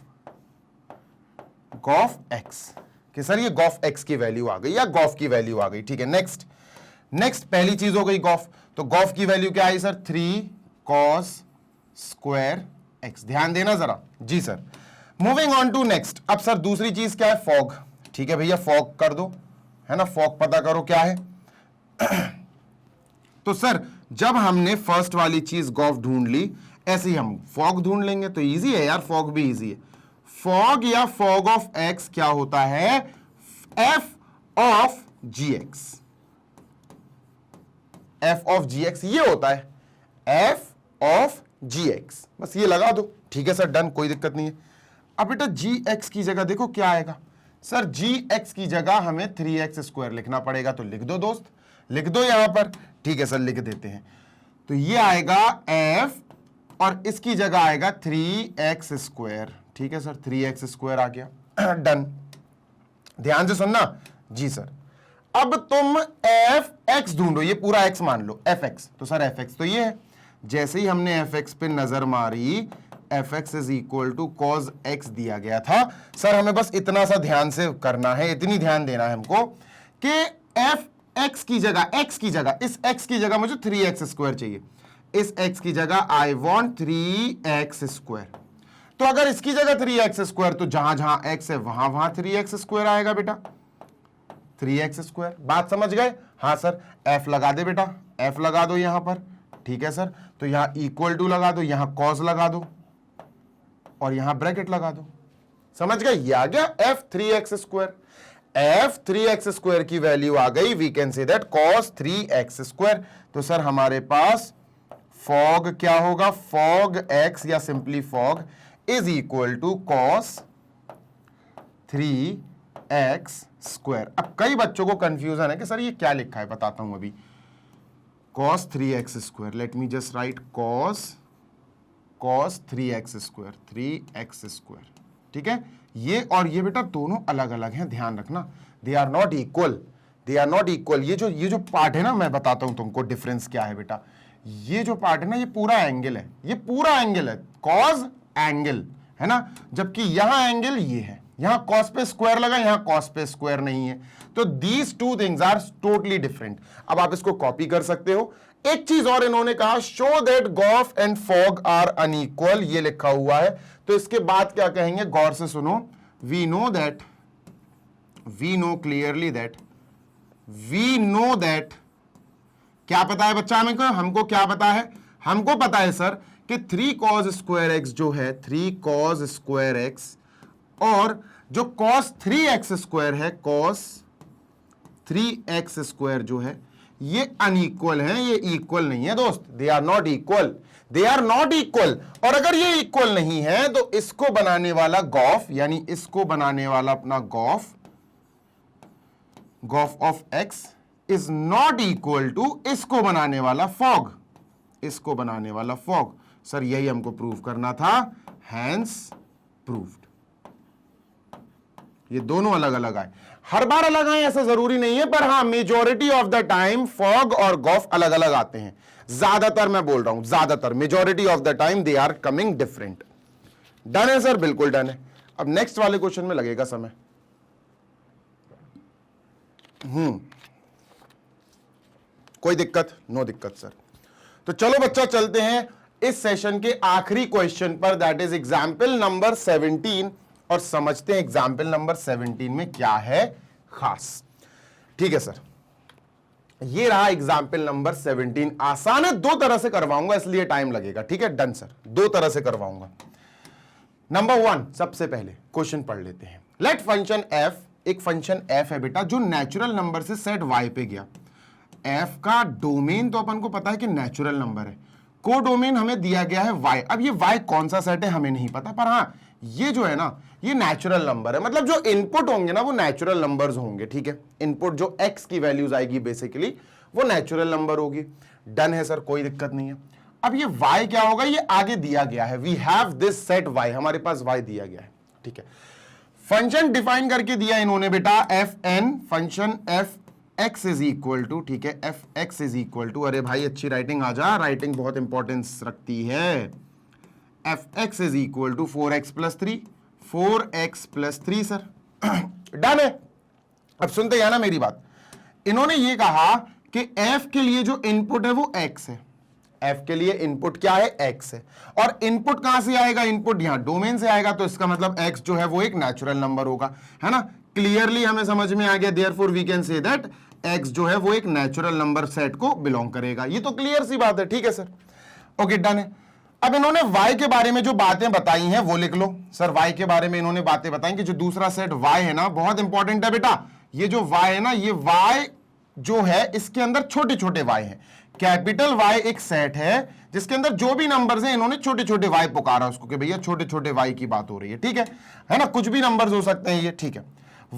gof x, कि सर ये गॉफ एक्स की वैल्यू आ गई या गॉफ की वैल्यू आ गई। ठीक है, नेक्स्ट पहली चीज हो गई गॉफ। तो गॉफ की वैल्यू क्या आई सर, 3 cos स्क्वायर एक्स। ध्यान देना जरा। जी sir, moving on to next. अब सर दूसरी चीज क्या है, फॉग। ठीक है भैया, फॉग कर दो, है ना, फॉग पता करो क्या है। तो सर जब हमने फर्स्ट वाली चीज गॉफ ढूंढ ली, ऐसे ही हम फॉग ढूंढ लेंगे, तो इजी है यार, फॉग भी इजी है। फॉग या फॉग ऑफ एक्स क्या होता है, f of g x, f of g x ये होता है, एफ ऑफ जी एक्स, बस ये लगा दो। ठीक है सर, डन, कोई दिक्कत नहीं है। अब बेटा जी एक्स की जगह देखो क्या आएगा, सर जी एक्स की जगह हमें 3x² लिखना पड़ेगा, तो लिख दो दोस्त, लिख दो यहां पर। ठीक है सर, लिख देते हैं। तो ये आएगा f और इसकी जगह आएगा 3x²। ठीक है सर, 3x² आ गया, डन। ध्यान से सुनना जी सर। अब तुम fx ढूंढो, ये पूरा x मान लो, fx। तो सर fx तो ये है, जैसे ही हमने fx पे नजर मारी, fx is equal to cos x दिया गया था। सर हमें बस इतना सा ध्यान से करना है, इतनी ध्यान देना है हमको कि fx की जगह, x की जगह, इस x की जगह मुझे 3x² चाहिए, इस x की जगह आई वॉन्ट 3x²। तो अगर इसकी जगह 3x², तो जहां जहां x है वहां वहां 3x² आएगा बेटा, 3x²। बात समझ गए? हाँ सर, f लगा दे बेटा, f लगा दो यहां पर। ठीक है सर, तो यहां इक्वल टू लगा दो, यहां cos लगा दो और यहां ब्रैकेट लगा दो। समझ गए? ये आ गया f 3x²। एफ 3x² की वैल्यू आ गई, we can say that cos 3x²। तो सर हमारे पास फॉग क्या होगा, फॉग x या simply fog is equal to cos 3x²। अब कई बच्चों को कंफ्यूजन है कि सर ये क्या लिखा है, बताता हूं अभी। cos 3x², late me just right cos 3x², 3x², ठीक है। ये और ये बेटा दोनों अलग अलग हैं, ध्यान रखना, they are not equal, they are not equal. ये जो पार्ट है ना, मैं बताता हूं तुमको डिफरेंस क्या है बेटा। ये जो पार्ट है ना, ये पूरा एंगल है, ये पूरा एंगल है, कॉस एंगल है ना, जबकि यहां एंगल ये है, यहां कॉस पे स्क्वायर लगा, यहां कॉस पे स्क्वायर नहीं है। तो these two things are totally different. अब आप इसको कॉपी कर सकते हो। एक चीज और इन्होंने कहा, show that gof and fog are unequal, ये लिखा हुआ है। तो इसके बाद क्या कहेंगे, गौर से सुनो, वी नो क्लियरली दैट, क्या पता है बच्चा हमें, हमको क्या पता है, हमको पता है सर कि 3 cos² जो है 3 cos² और जो cos 3x² है, cos 3x² जो है, ये अनइक्वल है, ये इक्वल नहीं है दोस्त, they are not equal, they are not equal. और अगर ये इक्वल नहीं है तो इसको बनाने वाला गॉफ, यानी इसको बनाने वाला अपना gof of x is not equal to इसको बनाने वाला फॉग, इसको बनाने वाला फॉग। सर यही हमको प्रूव करना था, हैंस प्रूव्ड। ये दोनों अलग अलग आए, हर बार अलग आए ऐसा जरूरी नहीं है, पर हां majority of the time fog और गॉफ अलग अलग आते हैं। ज्यादातर मैं बोल रहा हूं, ज्यादातर majority of the time they are coming different. Done है सर, बिल्कुल डन है। अब नेक्स्ट वाले क्वेश्चन में लगेगा समय। कोई दिक्कत? नो दिक्कत सर। तो चलो बच्चा चलते हैं इस सेशन के आखिरी क्वेश्चन पर, दैट इज एग्जाम्पल नंबर 17, और समझते हैं एग्जाम्पल नंबर 17 में क्या है खास। ठीक है सर, ये रहा एग्जाम्पल नंबर 17। आसान है, 2 तरह से करवाऊंगा इसलिए टाइम लगेगा। ठीक है, डन सर, 2 तरह से करवाऊंगा। नंबर 1, सबसे पहले क्वेश्चन पढ़ लेते हैं। लेट फंक्शन f, एक फंक्शन f है बेटा जो नेचुरल नंबर से सेट y पे गया। f का डोमेन तो अपन को पता है कि नेचुरल नंबर है, को डोमेन हमें दिया गया है y। अब ये y कौन सा सेट है हमें नहीं पता, पर हाँ ये जो है ना, ये नेचुरल नंबर है, मतलब जो इनपुट होंगे ना वो नेचुरल नंबर्स होंगे। ठीक है, इनपुट जो x की वैल्यूज आएगी बेसिकली वो नेचुरल नंबर होगी। डन है सर, कोई दिक्कत नहीं है। अब ये y क्या होगा, ये आगे दिया गया है, we have this set y, हमारे पास y दिया गया है। ठीक है, फंक्शन डिफाइन करके दिया इन्होंने बेटा fn, function f(x) is equal to, ठीक है, f(x) इज इक्वल टू, अरे भाई अच्छी राइटिंग आ जा, राइटिंग बहुत इंपॉर्टेंस रखती है। f(x) is equal to 4x + 3, 4x + 3 sir. Done है। अब सुनते हैं ना मेरी बात, इन्होंने ये कहा कि f के लिए जो इनपुट है वो x है, f के लिए इनपुट क्या है, x है, और इनपुट कहां से आएगा, इनपुट यहां डोमेन से आएगा, तो इसका मतलब x जो है वो एक नेचुरल नंबर होगा, है ना। क्लियरली हमें समझ में आ गया, therefore we can say that x जो है वो एक नेचुरल नंबर सेट को बिलोंग करेगा। ये तो क्लियर सी बात है। ठीक है सर, ओके डन है। अब इन्होंने y के बारे में जो बातें बताई हैं वो लिख लो सर। y के बारे में इन्होंने बातें बताई कि जो दूसरा सेट y है ना, बहुत इंपॉर्टेंट है बेटा, ये जो y है ना, ये y जो है इसके अंदर छोटे छोटे y हैं। कैपिटल Y एक सेट है जिसके अंदर जो भी नंबर्स हैं, इन्होंने छोटे छोटे y पुकारा उसको कि भैया छोटे छोटे y की बात हो रही है। ठीक है ना, कुछ भी नंबर्स हो सकते हैं ये। ठीक है,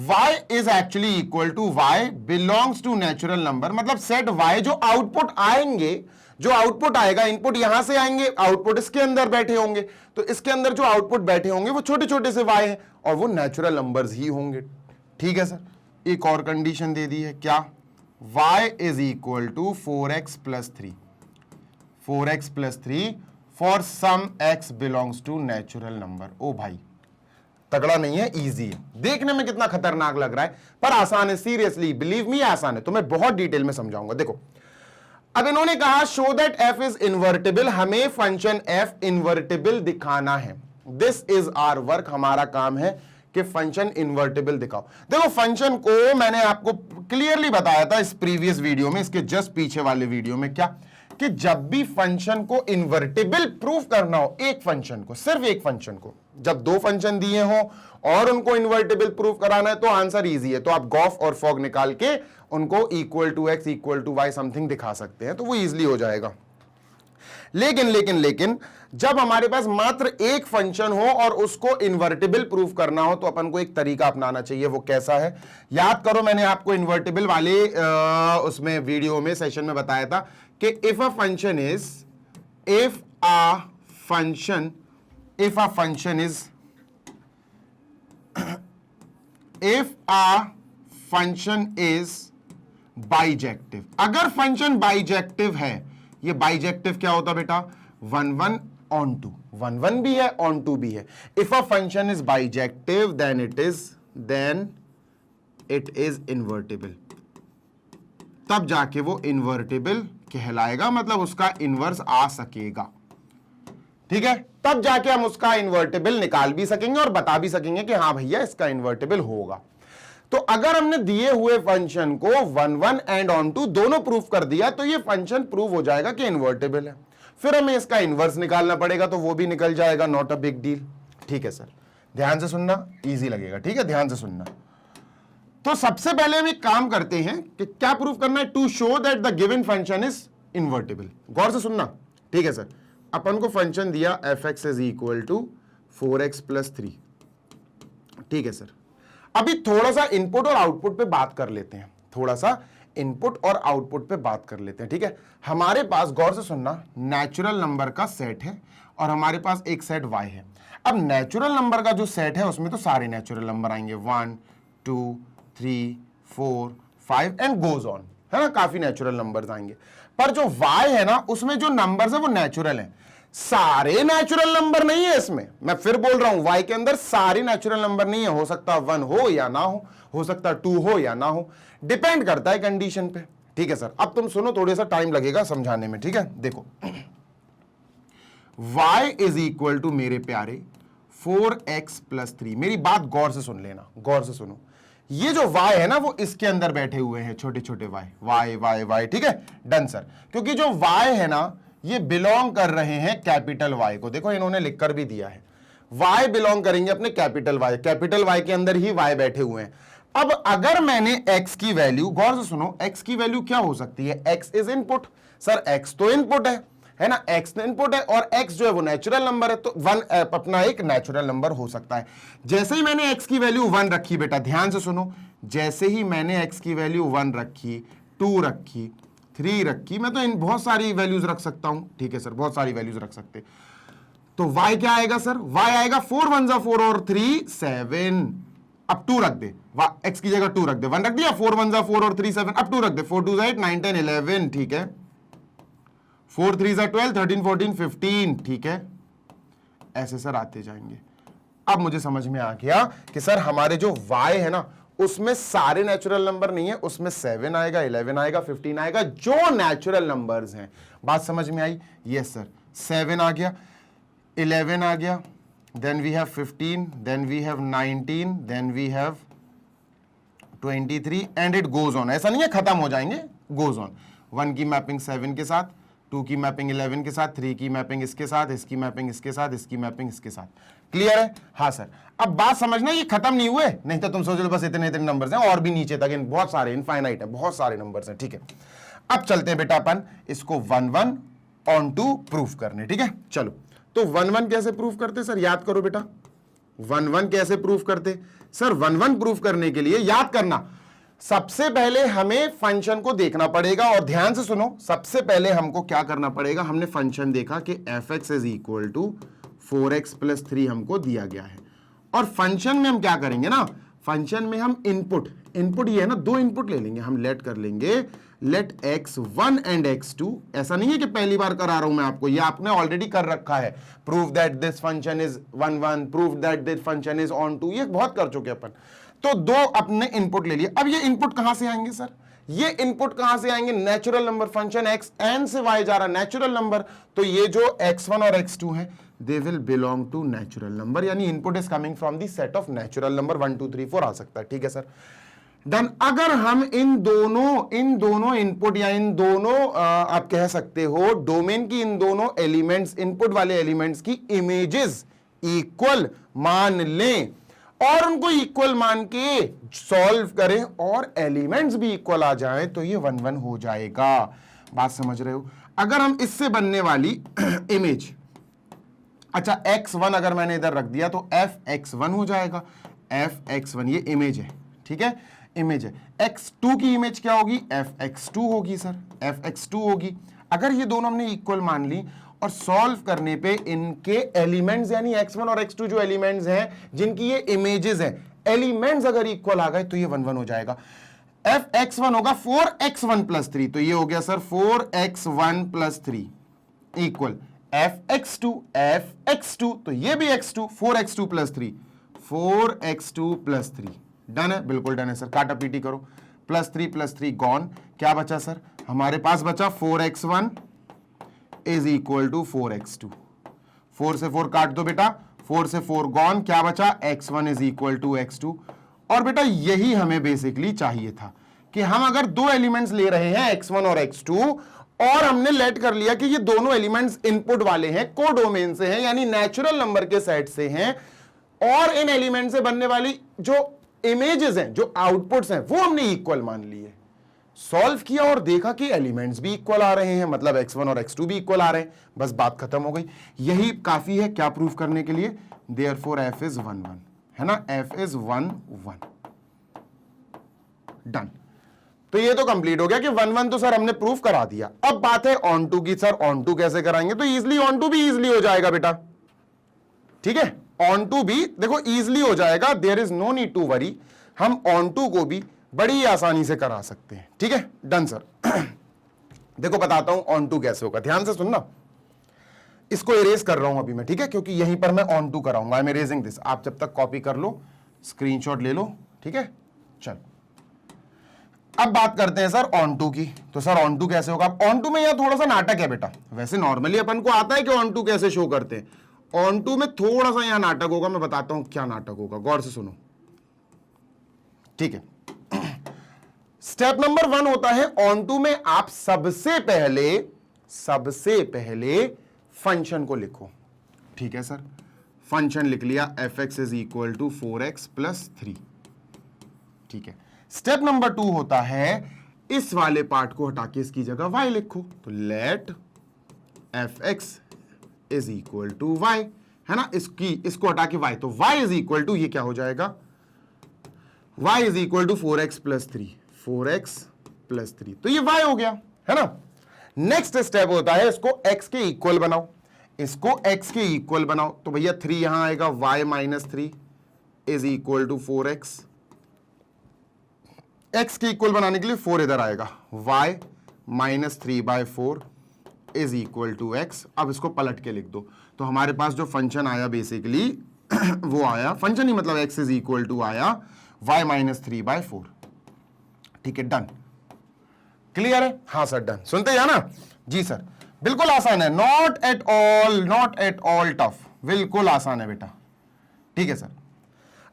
y is actually equal to y belongs to natural number, मतलब सेट y जो आउटपुट आएंगे, जो आउटपुट आएगा, इनपुट यहां से आएंगे, आउटपुट इसके अंदर बैठे होंगे, तो इसके अंदर जो आउटपुट बैठे होंगे वो छोटे छोटे से y हैं और वो नेचुरल नंबर्स ही होंगे। ठीक है सर, एक और कंडीशन दे दी है, क्या, y is equal to 4x + 3, 4x + 3 for some x belongs to natural number. ओ भाई तगड़ा नहीं है, इजी है, देखने में कितना खतरनाक लग रहा है पर आसान है, सीरियसली बिलीव मी आसान है, तो मैं बहुत डिटेल में समझाऊंगा। देखो, अब इन्होंने कहा show that f is invertible, हमें फंक्शन f इन्वर्टिबल दिखाना है। दिस इज आवर वर्क, हमारा काम है कि फंक्शन इन्वर्टिबल दिखाओ। देखो फंक्शन को मैंने आपको क्लियरली बताया था इस प्रीवियस वीडियो में, इसके जस्ट पीछे वाले वीडियो में, क्या कि जब भी फंक्शन को इन्वर्टिबल प्रूफ करना हो, एक फंक्शन को, सिर्फ एक फंक्शन को, जब दो फंक्शन दिए हो और उनको इन्वर्टेबल प्रूव कराना है तो आंसर इजी है, तो आप गॉफ और फॉग निकाल के उनको equal to x equal to y something दिखा सकते हैं, तो वो इजीली हो जाएगा। लेकिन जब हमारे पास मात्र एक फंक्शन हो और उसको इन्वर्टेबल प्रूफ करना हो तो अपन को एक तरीका अपनाना चाहिए। वो कैसा है, याद करो मैंने आपको इन्वर्टेबल वाले उसमें वीडियो में सेशन में बताया था कि if a function is bijective, अगर फंक्शन बाइजेक्टिव है, ये बाइजेक्टिव क्या होता बेटा, 1 1 on 2, 1 1 भी है on 2 भी है। If a function is bijective then it is invertible, तब जाके वो इन्वर्टेबल कहलाएगा, मतलब उसका इन्वर्स आ सकेगा, ठीक है, तब जाके हम उसका इन्वर्टेबल निकाल भी सकेंगे और बता भी सकेंगे कि हाँ भैया इसका इन्वर्टेबल होगा। तो अगर हमने दिए हुए फंक्शन को 1 1 एंड ऑन टू दोनों प्रूफ कर दिया तो ये फंक्शन प्रूव हो जाएगा कि इन्वर्टेबल है। फिर हमें इसका इन्वर्स निकालना पड़ेगा, तो वो भी निकल जाएगा, नॉट अ बिग डील। ठीक है सर, ध्यान से सुनना, इजी लगेगा, ठीक है, ध्यान से सुनना। तो सबसे पहले हम एक काम करते हैं कि क्या प्रूफ करना है, to show that the given function is invertible. गौर से सुनना, ठीक है सर। अपन को फंक्शन दिया f x is equal to 4x + 3, ठीक है सर। अभी थोड़ा सा इनपुट और आउटपुट पे बात कर लेते हैं, थोड़ा सा इनपुट और आउटपुट पे बात कर लेते हैं, ठीक है। हमारे पास, गौर से सुनना, नेचुरल नंबर का सेट है और हमारे पास एक सेट y है। अब नेचुरल नंबर का जो सेट है उसमें तो सारे नेचुरल नंबर आएंगे, 1 2 3 4 5 एंड गोज ऑन, है ना, काफी नेचुरल नंबर्स आएंगे। पर जो y है ना, उसमें जो नंबर्स है वो नेचुरल है, सारे नेचुरल नंबर नहीं है इसमें। मैं फिर बोल रहा हूं, y के अंदर सारे नेचुरल नंबर नहीं है, हो सकता 1 हो या ना हो सकता 2 हो या ना हो, डिपेंड करता है कंडीशन पे, ठीक है सर। अब तुम सुनो, थोड़ा सा टाइम लगेगा समझाने में, ठीक है। देखो y इज इक्वल टू, मेरे प्यारे, 4x + 3। मेरी बात गौर से सुन लेना, गौर से सुनो। ये जो y है ना, वो इसके अंदर बैठे हुए हैं छोटे छोटे y, ठीक है, डन सर। क्योंकि जो y है ना, ये बिलोंग कर रहे हैं कैपिटल Y को, देखो इन्होंने लिखकर भी दिया है, Y बिलोंग करेंगे अपने कैपिटल Y के अंदर ही Y बैठे हुए हैं। अब अगर मैंने x की वैल्यू, गौर से सुनो, x की वैल्यू क्या हो सकती है, x is input, sir x तो इनपुट है ना, x इनपुट है और x जो है वो नेचुरल नंबर है, तो 1 अपना एक नेचुरल नंबर हो सकता है। जैसे ही मैंने x की वैल्यू 1 रखी, बेटा ध्यान से सुनो, जैसे ही मैंने x की वैल्यू 1 रखी, 2 रखी, 3 रखी, मैं तो इन बहुत सारी वैल्यूज रख सकता हूं, ठीक है सर, बहुत सारी वैल्यूज रख सकते। तो y क्या आएगा सर, y आएगा 4 1 4 और 3 7। अब 2 रख दे, x की जगह 2 रख दे, 1 रख दिया, 4 1 4 और 3 7, अब 2 रख दे, 4 2 8 9 10 11, ठीक है, 4 3 12 13 14 15, ठीक है, ऐसे सर आते जाएंगे। अब मुझे समझ में आ गया कि सर हमारे जो y है ना, उसमें सारे नेचुरल नंबर नहीं है, उसमें 7 आएगा, 11 आएगा, 15 आएगा, जो नेचुरल नंबर्स हैं। बात समझ में आई? यस सर, 7 आ गया, 11 आ गया, then we have 15, then we have 19, then we have 23 and it goes on. ऐसा नहीं है खत्म हो जाएंगे, गोज ऑन। 1 की मैपिंग 7 के साथ, 2 की मैपिंग 11 के साथ, 3 की मैपिंग इसके साथ, इसकी मैपिंग इसके साथ, इसकी मैपिंग इसके साथ। क्लियर है? हाँ सर। अब बात समझना, ये खत्म नहीं हुए, नहीं तो तुम सोच लो बस इतने इतने नंबर्स हैं, और भी नीचे तक बहुत सारे इनफाइनाइट है, बहुत सारे नंबर्स हैं, ठीक है। अब चलते हैं बेटा अपन इसको 1 1 ऑन टू प्रूफ करने, ठीक है। चलो, तो 1 1 कैसे प्रूफ करते सर, याद करो बेटा, 1 1 कैसे प्रूफ करते सर। 1 1 प्रूफ करने के लिए याद करना, सबसे पहले हमें फंक्शन को देखना पड़ेगा, और ध्यान से सुनो, सबसे पहले हमको क्या करना पड़ेगा, हमने फंक्शन देखा कि f(x) is equal to 4x + 3 हमको दिया गया है, और फंक्शन में हम क्या करेंगे ना, फंक्शन में हम इनपुट ये है ना, 2 इनपुट ले लेंगे, हम लेट कर लेंगे, लेट x1 एंड x2। ऐसा नहीं है कि पहली बार करा रहा हूं मैं आपको, ये आपने ऑलरेडी कर रखा है, prove that this function is 1 1, prove that this function is onto, ये बहुत कर चुके अपन। तो 2 अपने इनपुट ले लिए। अब ये इनपुट कहां से आएंगे सर, ये इनपुट कहां से आएंगे, natural number, function x n से y जा रहा नेचुरल नंबर, तो ये जो x1 और x2 है they will belong to natural number, यानी input is coming from the set of natural number 1 2 3 4 आ सकता है, ठीक है सर। डन। अगर हम इन दोनों इनपुट या इन दोनों आप कह सकते हो डोमेन की इन दोनों एलिमेंट्स, इनपुट वाले एलिमेंट्स की इमेजेस इक्वल मान लें और उनको इक्वल मान के सॉल्व करें और एलिमेंट्स भी इक्वल आ जाए तो ये 1 1 हो जाएगा। बात समझ रहे हो? अगर हम इससे बनने वाली इमेज, अच्छा x1 अगर मैंने इधर रख दिया तो fx1 हो जाएगा। fx1 ये इमेज है, ठीक है, इमेज है। x2 की इमेज क्या होगी? fx2 होगी सर, fx2 होगी। अगर ये दोनों हमने इक्वल मान ली और सॉल्व करने पे इनके एलिमेंट्स यानी x1 और x2 जो एलिमेंट्स हैं जिनकी ये इमेजेस हैं, एलिमेंट्स अगर इक्वल आ गए तो ये 1 1 हो जाएगा। fx1 होगा 4x1 प्लस 3, तो ये हो गया sir 4x1 plus 3 equal fx2 तो ये भी x2 4x2 plus 3 4x2 plus 3। Done है, बिल्कुल डन है सर। काटा पीटी करो, प्लस 3 गॉन। क्या बचा सर? हमारे पास बचा 4x1 is equal to 4x2। 4 से 4 काट दो बेटा, 4 से 4 गॉन। क्या बचा? x1 is equal to x2। और बेटा यही हमें बेसिकली चाहिए था कि हम अगर दो एलिमेंट्स ले रहे हैं x1 और x2 और हमने लेट कर लिया कि ये दोनों एलिमेंट्स इनपुट वाले हैं, कोडोमेन से हैं, यानी नेचुरल नंबर के सेट से हैं, और इन एलिमेंट से बनने वाली जो इमेजेस हैं, जो आउटपुट्स हैं, वो हमने इक्वल मान लिए। सॉल्व किया और देखा कि एलिमेंट्स भी इक्वल आ रहे हैं, मतलब x1 और x2 भी इक्वल आ रहे हैं। बस बात खत्म हो गई। यही काफी है क्या प्रूफ करने के लिए? देयरफॉर f इज 1 1, है ना, f इज 1 1। डन। तो ये तो कंप्लीट हो गया कि 1 1 तो सर हमने प्रूफ करा दिया। अब बात है ऑन टू की। सर ऑन टू कैसे कराएंगे? तो इजिली ऑन टू भी इजिली हो जाएगा बेटा, ठीक है, ऑन टू भी देखो इजिली हो जाएगा। There is no need to worry, हम ऑन टू को भी बड़ी आसानी से करा सकते हैं, ठीक है। Done sir. देखो बताता हूं ऑन टू कैसे होगा, ध्यान से सुनना। इसको इरेज कर रहा हूं अभी मैं, ठीक है, क्योंकि यहीं पर मैं ऑन टू कराऊंगा। I am erasing this. आप जब तक कॉपी कर लो, स्क्रीनशॉट ले लो, ठीक है। चल अब बात करते हैं सर ऑन टू की। तो सर ऑन टू कैसे होगा? ऑन टू में यह थोड़ा सा नाटक है बेटा। वैसे नॉर्मली अपन को आता है कि ऑन टू कैसे शो करते हैं। ऑन टू में थोड़ा सा यहां नाटक होगा। मैं बताता हूं क्या नाटक होगा, गौर से सुनो, ठीक है। स्टेप नंबर 1 होता है ऑन टू में आप सबसे पहले फंक्शन को लिखो, ठीक है सर। फंक्शन लिख लिया, fx is equal to 4x plus 3, ठीक है। स्टेप नंबर 2 होता है इस वाले पार्ट को हटा के इसकी जगह y लिखो। तो let fx is equal to y, है ना, इसको हटा के y, तो y इज इक्वल टू, ये क्या हो जाएगा? y is equal to 4x plus 3, 4x plus 3, तो ये y हो गया, है ना। नेक्स्ट स्टेप होता है इसको x के इक्वल बनाओ, इसको x के इक्वल बनाओ। तो भैया 3 यहां आएगा, y minus 3 is equal to 4x। x के इक्वल बनाने के लिए 4 इधर आएगा, y minus 3/4 is equal to x। अब इसको पलट के लिख दो, तो हमारे पास जो फंक्शन आया बेसिकली वो आया, फंक्शन ही मतलब x इज इक्वल टू आया y माइनस 3/4, ठीक है। डन, क्लियर है? हाँ सर डन। सुनते हैं ना जी सर, बिल्कुल आसान है, नॉट एट ऑल टफ, बिल्कुल आसान है बेटा, ठीक है सर।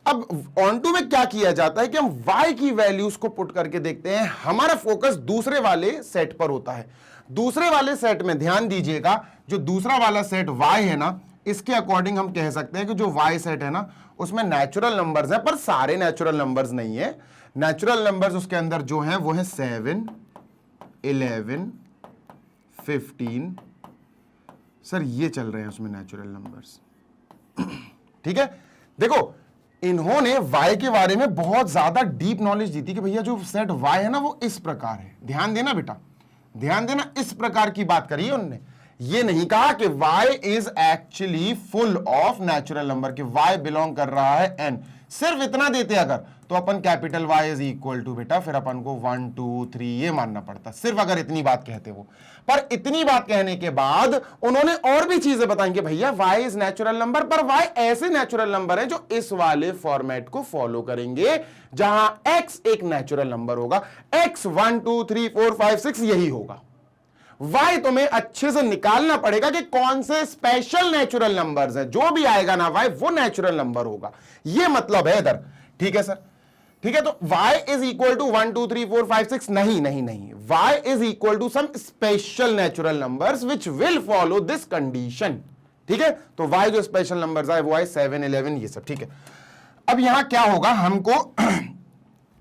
अब ऑन टू में क्या किया जाता है कि हम y की वैल्यूज को पुट करके देखते हैं। हमारा फोकस दूसरे वाले सेट पर होता है। दूसरे वाले सेट में ध्यान दीजिएगा, जो दूसरा वाला सेट y है ना, इसके अकॉर्डिंग हम कह सकते हैं कि जो y सेट है ना, उसमें नेचुरल नंबर्स हैं, पर सारे नेचुरल नंबर्स नहीं है। नेचुरल नंबर्स उसके अंदर जो हैं वो है 7, 11, 15, सर ये चल रहे हैं उसमें नेचुरल नंबर्स, ठीक है। देखो इन्होंने y के बारे में बहुत ज्यादा डीप नॉलेज दी थी कि भैया जो सेट y है ना वो इस प्रकार है। ध्यान देना बेटा, ध्यान देना, इस प्रकार की बात करी है उन्होंने। ये नहीं कहा कि y is actually full of natural number, कि y बिलोंग कर रहा है n। सिर्फ इतना देते अगर तो अपन capital Y is equal to बेटा फिर अपन को 1 2 3 ये मानना पड़ता, सिर्फ अगर इतनी बात कहते वो। पर इतनी बात कहने के बाद उन्होंने और भी चीजें बताई कि भैया y इज नेचुरल नंबर, पर y ऐसे नेचुरल नंबर है जो इस वाले फॉर्मेट को फॉलो करेंगे, जहां x एक नेचुरल नंबर होगा, x 1 2 3 4 5 6 यही होगा। y तुम्हें अच्छे से निकालना पड़ेगा कि कौन से स्पेशल नेचुरल नंबर्स हैं, जो भी आएगा ना y वो नेचुरल नंबर होगा, ये मतलब है इधर, ठीक है सर, ठीक है। तो y इज इक्वल टू 1 2 3 4 5 6 नहीं, y is equal to some special natural numbers which will follow this condition, ठीक है। तो y जो स्पेशल नंबर्स आए वो आए 7, 11 ये सब, ठीक है। अब यहां क्या होगा, हमको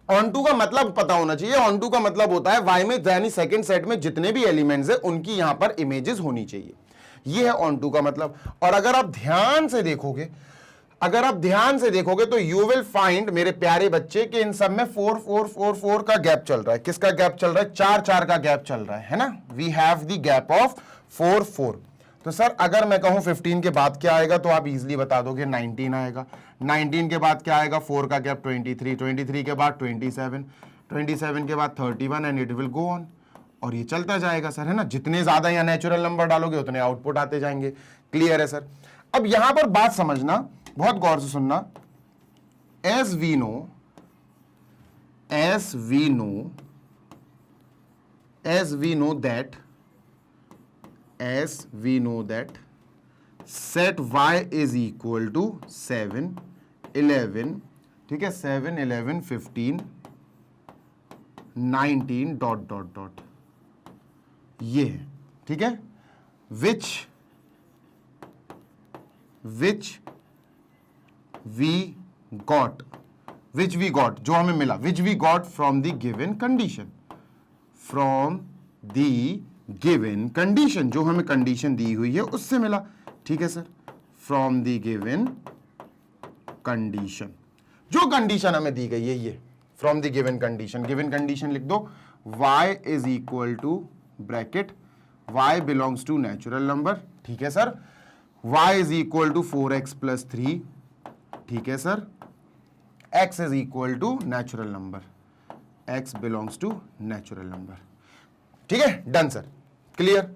ऑन टू का मतलब पता होना चाहिए। ऑन टू का मतलब होता है y में यानी सेकंड सेट में जितने भी एलिमेंट्स है उनकी यहां पर इमेजेस होनी चाहिए, ये है ऑन टू का मतलब। और अगर आप ध्यान से देखोगे, अगर आप ध्यान से देखोगे तो यू विल फाइंड मेरे प्यारे बच्चे कि इन सब में 4 4 4 4 का गैप चल रहा है। किसका गैप चल रहा है? 4 4 का गैप चल रहा है ना। We have the gap of 4 4। तो सर अगर मैं कहूं 15 के बाद क्या आएगा तो आप इजीली बता दोगे 19 आएगा। 19 के बाद क्या आएगा? 4 का गैप 23, 23 के बाद 27, 27 के बाद 31 and it will go on. और ये चलता जाएगा सर, है ना। जितने ज्यादा यहाँ नेचुरल नंबर डालोगे उतने आउटपुट आते जाएंगे। क्लियर है सर। अब यहां पर बात समझना, बहुत गौर से सुनना। as we know that set y is equal to 7 11, ठीक है, 7 11 15 19 डॉट डॉट डॉट, ये है, ठीक है। which we got, जो हमें मिला, which we got from the given condition, जो हमें कंडीशन दी हुई है उससे मिला, ठीक है sir. From the given condition, जो कंडीशन हमें दी गई है ये फ्रॉम द गिवन कंडीशन लिख दो। y is equal to bracket y belongs to natural number, ठीक है sir. y is equal to 4x plus 3, ठीक है sir. x is equal to natural number, x belongs to natural number, ठीक है। Done sir, clear.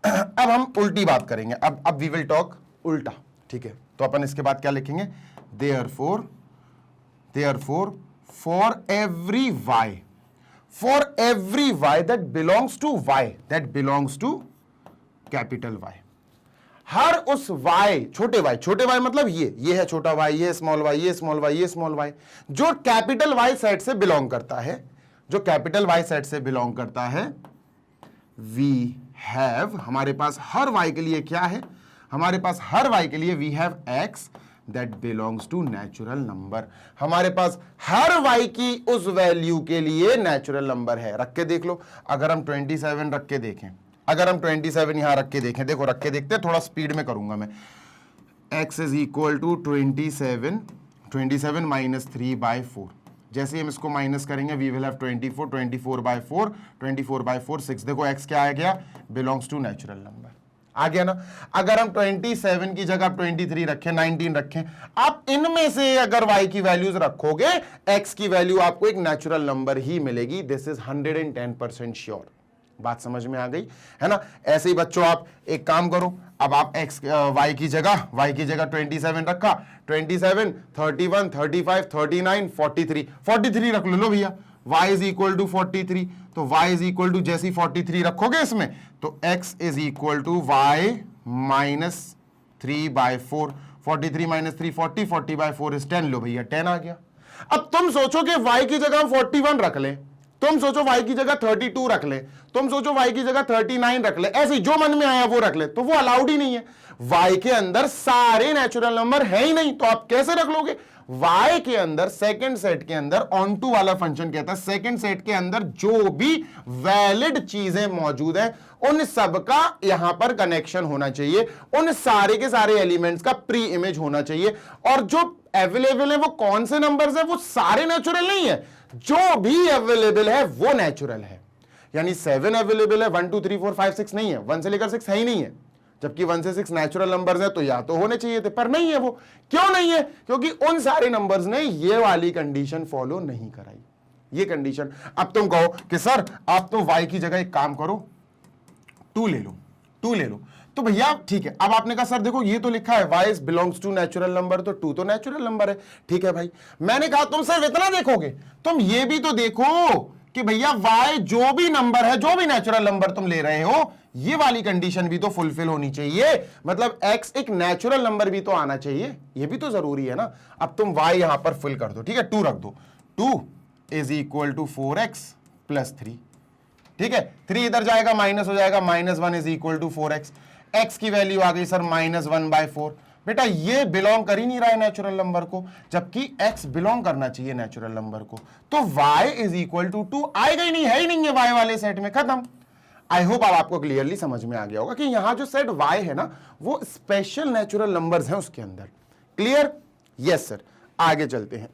अब हम उल्टी बात करेंगे, अब वी विल टॉक उल्टा, ठीक है। तो अपन इसके बाद क्या लिखेंगे? Therefore for every y that belongs to capital Y, हर उस y, छोटे y मतलब ये है छोटा y, ये स्मॉल y, ये स्मॉल y, ये स्मॉल y, जो कैपिटल Y सेट से बिलोंग करता है, वी हैव, हमारे पास हर y के लिए क्या है? हमारे पास हर y के लिए we have x that belongs to natural number. हमारे पास हर y की उस वैल्यू के लिए नेचुरल नंबर है। रख के देख लो, अगर हम 27 रख के देखें, अगर हम 27 यहां रख के देखें, देखो रख के देखते हैं, थोड़ा स्पीड में करूंगा मैं। x is equal to 27 minus 3/4। जैसे हम इसको माइनस करेंगे वी विल हैव 24/4 6। देखो x क्या आ गया? बिलोंग्स टू नेचुरल नंबर, आ गया ना। अगर हम 27 की जगह 23 रखें, 19 रखें, आप इनमें से अगर y की वैल्यूज रखोगे, x की वैल्यू आपको एक नेचुरल नंबर ही मिलेगी। This is 110% sure. बात समझ में आ गई है ना। ऐसे ही बच्चों आप एक काम करो, अब आप y की जगह 27 रखा, 27 31 35 39 43 रख लो भैया। y इज इक्वल टू 43, तो y इज इक्वल टू जैसे 43 रखोगे इसमें, तो x is equal to y minus 3/4। 43 minus 3 40, 40/4 is 10। लो भैया 10 आ गया। अब तुम सोचो कि y की जगह 41 रख लें, तुम सोचो y की जगह 32 रख ले, तुम सोचो y की जगह 39 रख ले, ऐसे जो मन में आया वो रख ले, तो वो अलाउड ही नहीं है। y के अंदर सारे नेचुरल नंबर है ही नहीं, तो आप कैसे रख लोगे? y के अंदर सेकंड सेट के अंदर ऑन टू वाला फंक्शन कहता है, सेकंड सेट के अंदर जो भी वैलिड चीजें मौजूद है उन सबका यहां पर कनेक्शन होना चाहिए, उन सारे के सारे एलिमेंट्स का प्री इमेज होना चाहिए। और जो अवेलेबल है वो कौन से नंबर्स है? वो सारे नेचुरल नहीं है, जो भी अवेलेबल है वो नेचुरल है। यानी 7 अवेलेबल है, 1 2 3 4 5 6 नहीं है, 1 से लेकर 6 है ही नहीं है, जबकि 1 से 6 नेचुरल नंबर्स है, तो या तो होने चाहिए थे, पर नहीं है। वो क्यों नहीं है? क्योंकि उन सारे नंबर्स ने ये वाली कंडीशन फॉलो नहीं कराई, ये कंडीशन। अब तुम कहो कि सर आप तो y की जगह एक काम करो, 2 ले लो, तो भैया ठीक है। अब आपने कहा सर देखो ये तो लिखा है y belongs to natural number, तो 2 तो नेचुरल नंबर है, ठीक है भाई। मैंने कहा तुम सिर्फ इतना देखोगे, तुम ये भी तो देखो कि भैया y जो भी नंबर है, जो भी नेचुरल नंबर तुम ले रहे हो, ये वाली कंडीशन भी तो फुलफिल होनी चाहिए। मतलब x एक नेचुरल नंबर भी तो आना चाहिए, ये भी तो जरूरी है ना। अब तुम y यहां पर फिल कर दो, ठीक है, 2 रख दो। 2 is equal to 4x plus 3, ठीक है। 3 इधर जाएगा माइनस हो जाएगा, -1 is equal to 4x। x की वैल्यू आ गई सर -1/4। बेटा ये बिलोंग कर ही नहीं रहा है नेचुरल नंबर को, जबकि x बिलोंग करना चाहिए नेचुरल नंबर को, तो y इज इक्वल टू 2 आएगा ही नहीं, है ही नहीं है y वाले सेट में, खत्म। आई होप अब आपको क्लियरली समझ में आ गया होगा कि यहां जो सेट y है ना वो स्पेशल नेचुरल नंबर्स हैं उसके अंदर। क्लियर? Yes sir. आगे चलते हैं,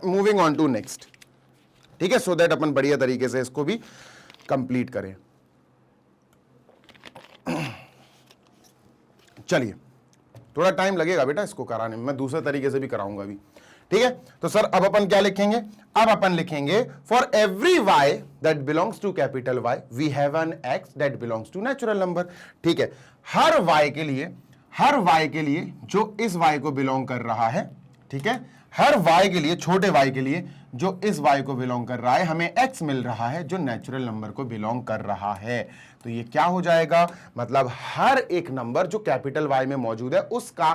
मूविंग ऑन टू नेक्स्ट, ठीक है, सो दैट अपन बढ़िया तरीके से इसको भी कंप्लीट करें। चलिए, थोड़ा टाइम लगेगा बेटा इसको कराने में, मैं दूसरे तरीके से भी कराऊंगा अभी, ठीक है। तो सर अब अपन क्या लिखेंगे? अब अपन लिखेंगे for every y that belongs to capital Y we have an x that belongs to natural number. ठीक है, हर y के लिए जो इस y को बिलोंग कर रहा है, ठीक है, हर y के लिए, छोटे y के लिए जो इस y को बिलोंग कर रहा है, हमें x मिल रहा है जो नेचुरल नंबर को बिलोंग कर रहा है। तो ये क्या हो जाएगा? मतलब हर एक नंबर जो कैपिटल Y में मौजूद है उसका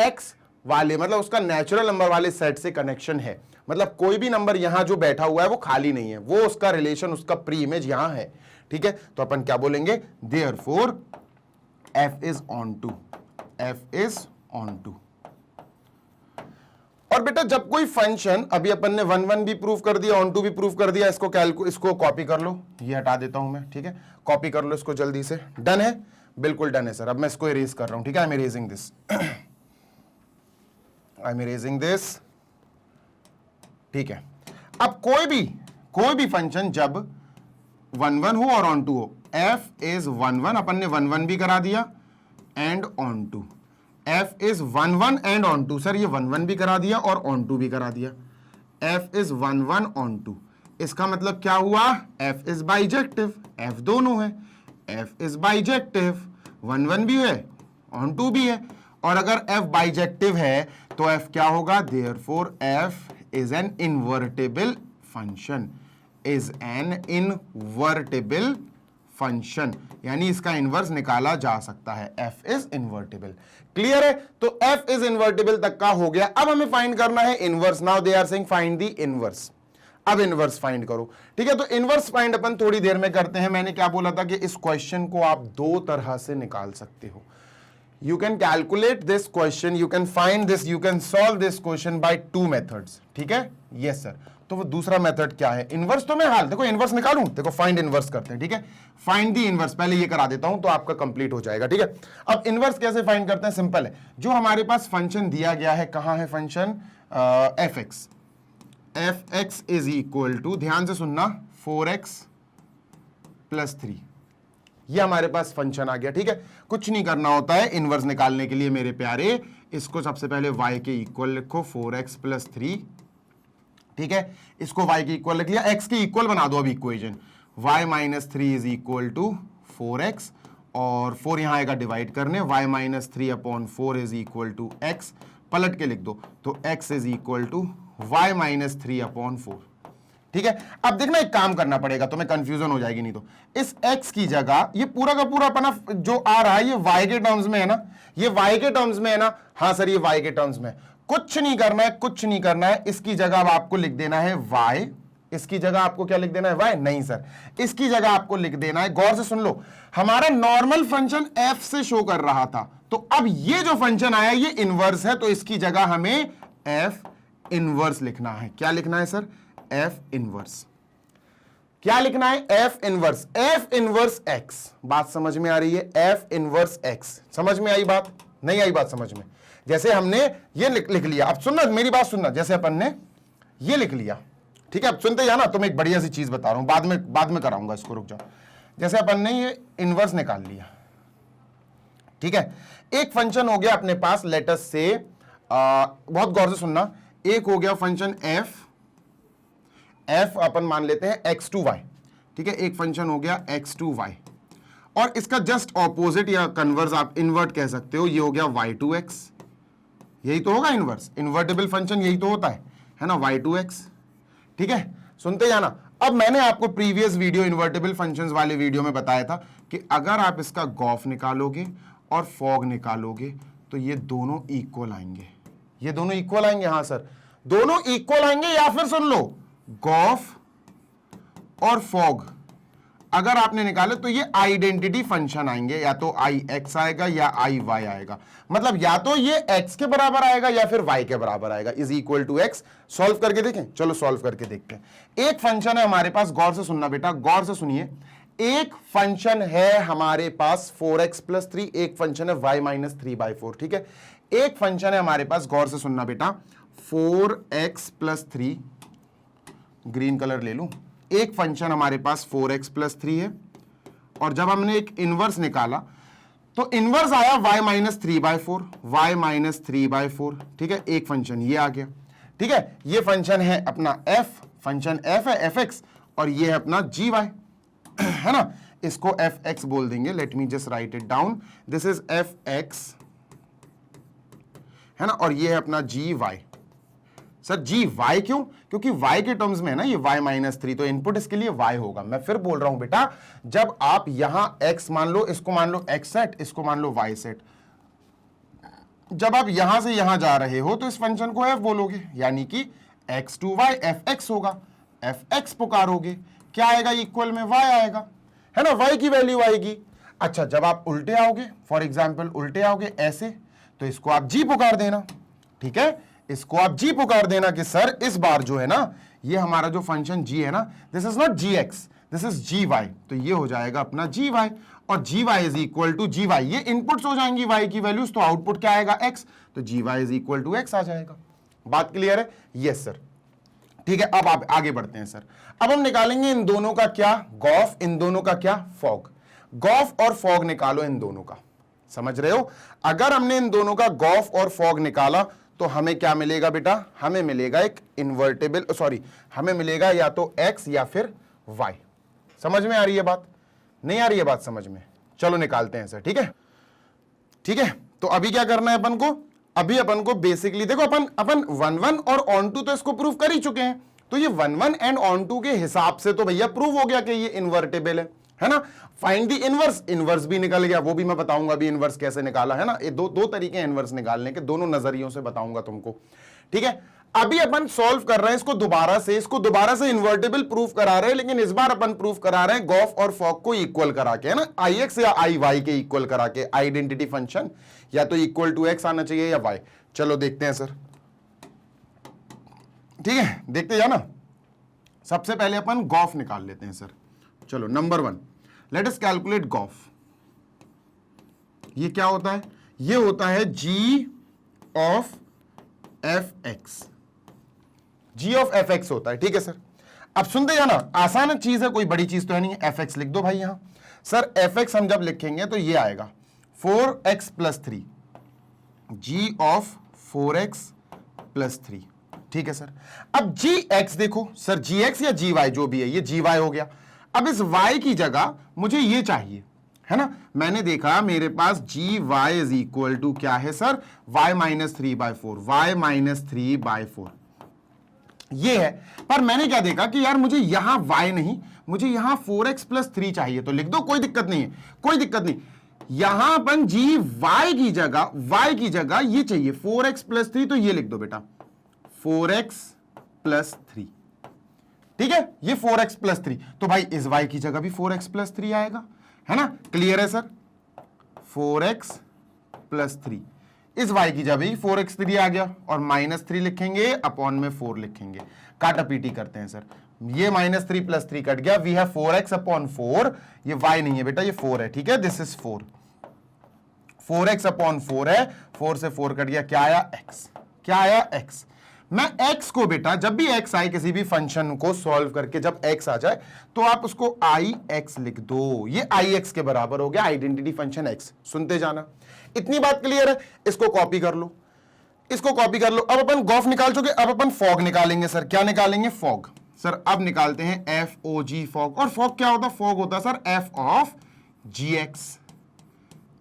x वाले, मतलब उसका नेचुरल नंबर वाले सेट से कनेक्शन है। मतलब कोई भी नंबर यहां जो बैठा हुआ है वो खाली नहीं है, वो उसका रिलेशन, उसका प्री इमेज यहां है। ठीक है, तो अपन क्या बोलेंगे? Therefore f is onto, f is onto. और बेटा जब कोई फंक्शन, अभी अपन ने 1 1 भी प्रूव कर दिया, ऑन टू भी प्रूव कर दिया, इसको कॉपी कर लो, ये हटा देता हूं मैं, ठीक है, कॉपी कर लो इसको जल्दी से। डन है? बिल्कुल डन है सर। अब मैं इसको इरेज कर रहा हूं, ठीक है, I am erasing this, I am erasing this, ठीक है। अब कोई भी फंक्शन जब 1 1 हो और ऑन टू हो, f इज 1 1, अपन ने 1 1 भी करा दिया and onto, f is 1 1 and onto, sir ये 1 1 भी करा दिया और ऑन टू भी करा दिया, f इज 1 1 ऑन टू। इसका मतलब क्या हुआ? f इज बाइजेक्टिव, f दोनों है, f इज बाइजेक्टिव, 1 1 भी है ऑन टू भी है, और अगर f बाइजेक्टिव है तो f क्या होगा? Therefore f is an invertible function, is an invertible function, यानी इसका इनवर्स निकाला जा सकता है, f इज इनवर्टेबल। क्लियर है? तो f इज इनवर्टेबल तक का हो गया। अब हमें फाइंड करना है inverse. Now they are saying find the inverse. अब इनवर्स फाइंड करो, ठीक है। तो इनवर्स फाइंड अपन थोड़ी देर में करते हैं। मैंने क्या बोला था कि इस क्वेश्चन को आप दो तरह से निकाल सकते हो। You can calculate this question, you can find this, you can solve this question by 2 methods. ठीक है? Yes sir. तो वो दूसरा मेथड क्या है? इनवर्स तो मैं हाल देखो इनवर्स निकालूं, देखो फाइंड इनवर्स करते हैं, ठीक है। फाइंड दी इनवर्स, पहले ये करा देता हूं तो आपका कंप्लीट हो जाएगा, ठीक है। अब इनवर्स कैसे फाइंड करते हैं? सिंपल है, जो हमारे पास फंक्शन दिया गया है, कहां है function? fx, fx is equal to, ध्यान से सुनना, 4x + 3, ये हमारे पास फंक्शन आ गया, ठीक है। कुछ नहीं करना होता है इनवर्स निकालने के लिए मेरे प्यारे, इसको सबसे पहले y के इक्वल लिखो, 4x + 3, ठीक है। इसको y के इक्वल लिख लिया, x के इक्वल बना दो अब equation, y - 3 is equal to 4x, और 4 यहां आएगा डिवाइड करने, y - 3/4 is equal to x, पलट के लिख दो, तो x is equal to y - 3/4, ठीक है। अब देखना एक काम करना पड़ेगा, तो मैं कंफ्यूजन हो जाएगी नहीं तो, इस x की जगह ये पूरा का पूरा अपना जो आ रहा है ये y के टर्म्स में है ना, ये y के टर्म्स में है ना, हाँ सर ये y के टर्म्स में, कुछ नहीं करना है, कुछ नहीं करना है, इसकी जगह अब आपको लिख देना है y, इसकी जगह आपको क्या लिख देना है? y, नहीं सर, इसकी जगह आपको लिख देना है, गौर से सुन लो, हमारा नॉर्मल फंक्शन f से शो कर रहा था, तो अब ये जो फंक्शन आया ये इनवर्स है, तो इसकी जगह हमें f इनवर्स लिखना है। क्या लिखना है सर? f inverse. क्या लिखना है? f inverse, f inverse x। बात समझ में आ रही है? f इनवर्स x, समझ में आई बात? नहीं आई बात समझ में? जैसे हमने ये लिख लिया, अब सुनना मेरी बात सुनना, जैसे अपन ने ये लिख लिया, ठीक है, अब सुनते जाना, तो मैं एक बढ़िया सी चीज बता रहा हूं, बाद में कराऊंगा इसको, रुक जाओ। जैसे अपन ने ये इनवर्स निकाल लिया, ठीक है, एक फंक्शन हो गया अपने पास, लेटस से बहुत गौर से सुनना, एक हो गया फंक्शन f अपन मान लेते हैं x2y, ठीक है, एक फंक्शन हो गया x2y, और इसका जस्ट ऑपोजिट या कन्वर्स आप इन्वर्ट कह सकते हो, ये हो गया y2x, यही तो होगा इन्वर्स, इन्वर्टेबल फंक्शन यही तो होता है ना, y2x, ठीक है। सुनते जाना, अब मैंने आपको प्रीवियस वीडियो इन्वर्टेबल फंक्शंस वाले वीडियो में बताया था कि अगर आप इसका गॉफ निकालोगे और फॉग निकालोगे तो ये दोनों इक्वल आएंगे, ये दोनों इक्वल आएंगे, हाँ सर दोनों इक्वल आएंगे, या फिर सुन लो, गॉफ और फॉग अगर आपने निकाले तो ये आइडेंटिटी फंक्शन आएंगे, या तो आई एक्स आएगा या आई वाई आएगा, मतलब या तो ये एक्स के बराबर आएगा या फिर वाई के बराबर आएगा, is equal to x. Solve करके देखें, चलो सॉल्व करके देखते हैं। एक फंक्शन है हमारे पास, गौर से सुनना बेटा, गौर से सुनिए, एक फंक्शन है हमारे पास 4x प्लस 3, एक फंक्शन है y माइनस 3/4, ठीक है। एक फंक्शन है हमारे पास, गौर से सुनना बेटा, 4x प्लस 3, ग्रीन कलर ले लूं, एक फंक्शन हमारे पास 4x प्लस 3 है, और जब हमने एक इनवर्स निकाला तो इनवर्स आया y माइनस 3/4, y माइनस 3/4, ठीक है। एक फंक्शन ये आ गया, ठीक है। ये फंक्शन है अपना f, फंक्शन f है fx, और ये है अपना gy, है ना, इसको fx बोल देंगे। Late me just right it down, this is fx, है ना, और ये है अपना gy। सर जी वाई क्यों? क्योंकि y के टर्म्स में है ना ये y माइनस 3, तो इनपुट इसके लिए y होगा। मैं फिर बोल रहा हूं बेटा, जब आप यहां x मान लो, इसको मान लो x सेट, इसको मान लो y सेट, जब आप यहां से यहां जा रहे हो तो इस फंक्शन को f बोलोगे, यानी कि x टू y fx होगा, fx पुकारोगे, क्या आएगा, इक्वल में y आएगा, है ना, y की वैल्यू आएगी। अच्छा, जब आप उल्टे आओगे, फॉर एग्जाम्पल उल्टे आओगे ऐसे, तो इसको आप g पुकार देना, ठीक है, इसको आप g पुकार देना कि सर इस बार जो है ना, ये हमारा जो फंक्शन g है ना, this is not gx, this is gy, तो ये हो जाएगा अपना gy, और gy is equal to gy, ये इनपुट्स हो जाएंगी y की वैल्यूज, तो आउटपुट क्या आएगा, x, तो gy is equal to x आ जाएगा। बात क्लियर है? यस सर, ठीक है। अब आप आगे बढ़ते हैं सर, अब हम निकालेंगे इन दोनों का क्या, गॉफ, इन दोनों का क्या, फॉग। गॉफ और फॉग निकालो इन दोनों का, समझ रहे हो? अगर हमने इन दोनों का गॉफ और फॉग निकाला तो हमें क्या मिलेगा बेटा, हमें मिलेगा एक इन्वर्टेबल, सॉरी, हमें मिलेगा या तो x या फिर y। समझ में आ रही है बात? नहीं आ रही है बात समझ में? चलो निकालते हैं सर, ठीक है, ठीक है। तो अभी क्या करना है अपन को, अभी अपन को बेसिकली देखो, अपन 1 और ऑन टू तो इसको प्रूव कर ही चुके हैं, तो ये 1 एंड ऑन टू के हिसाब से तो भैया प्रूव हो गया कि ये इन्वर्टेबल है ना। फाइंड द इनवर्स, इनवर्स भी निकल गया, वो भी मैं बताऊंगा अभी इनवर्स कैसे निकाला, है ना। ये दो तरीके हैं इनवर्स निकालने के, दोनों नजरियों से बताऊंगा तुमको, ठीक है। अभी अपन सॉल्व कर रहे हैं इसको दोबारा से इन्वर्टेबल प्रूफ करा रहे हैं, लेकिन इस बार अपन प्रूफ करा रहे हैं गॉफ और फॉग को इक्वल करा के, है ना, ix या iy के इक्वल करा के, आइडेंटिटी फंक्शन या तो इक्वल टू x आना चाहिए या y। चलो देखते हैं सर, ठीक है, देखते जाना। सबसे पहले अपन गॉफ निकाल लेते हैं सर। चलो नंबर 1, लेट अस कैलकुलेट गॉफ। ये क्या होता है, ये होता है g of fx, g of fx होता है, ठीक है सर। अब सुनते जाना, आसान चीज है, कोई बड़ी चीज तो है नहीं, fx लिख दो भाई यहां। सर fx हम जब लिखेंगे तो ये आएगा 4x plus 3, g of 4x plus 3, ठीक है सर। अब gx देखो सर, gx या gy जो भी है, ये gy हो गया। अब इस y की जगह मुझे ये चाहिए, है ना, मैंने देखा मेरे पास gy इज इक्वल टू क्या है sir, y minus 3/4, y minus 3/4 ये है। पर मैंने क्या देखा कि यार मुझे यहां y नहीं, मुझे यहां 4x प्लस 3 चाहिए, तो लिख दो, कोई दिक्कत नहीं है, कोई दिक्कत नहीं। यहां अपन y की जगह ये चाहिए 4x प्लस 3, तो ये लिख दो बेटा 4x प्लस 3, ठीक है, ये 4x प्लस 3, तो भाई इस y की जगह भी 4x प्लस 3 आएगा, है ना, क्लियर है सर। 4x प्लस 3, इस y की जगह भी 4x 3 आ गया, और माइनस 3 लिखेंगे, अपॉन में 4 लिखेंगे, काटा पीटी करते हैं सर। ये माइनस 3 प्लस 3 कट गया, वी हैव 4x अपॉन 4, ये y नहीं है बेटा, ये 4 है, ठीक है, दिस इज 4, 4x अपॉन 4 है, 4 से 4 कट गया, क्या आया x, क्या आया x। मैं x को बेटा, जब भी x आए किसी भी फंक्शन को सॉल्व करके, जब x आ जाए तो आप उसको ix लिख दो, ये ix के बराबर हो गया आइडेंटिटी फंक्शन x। सुनते जाना, इतनी बात क्लियर है, इसको कॉपी कर लो, इसको कॉपी कर लो। अब अपन गॉफ निकाल चुके, अब अपन फॉग निकालेंगे सर। क्या निकालेंगे, फॉग। सर अब निकालते हैं FOG, फॉग। और फॉग क्या होता है, फॉग होता है sir f of gx,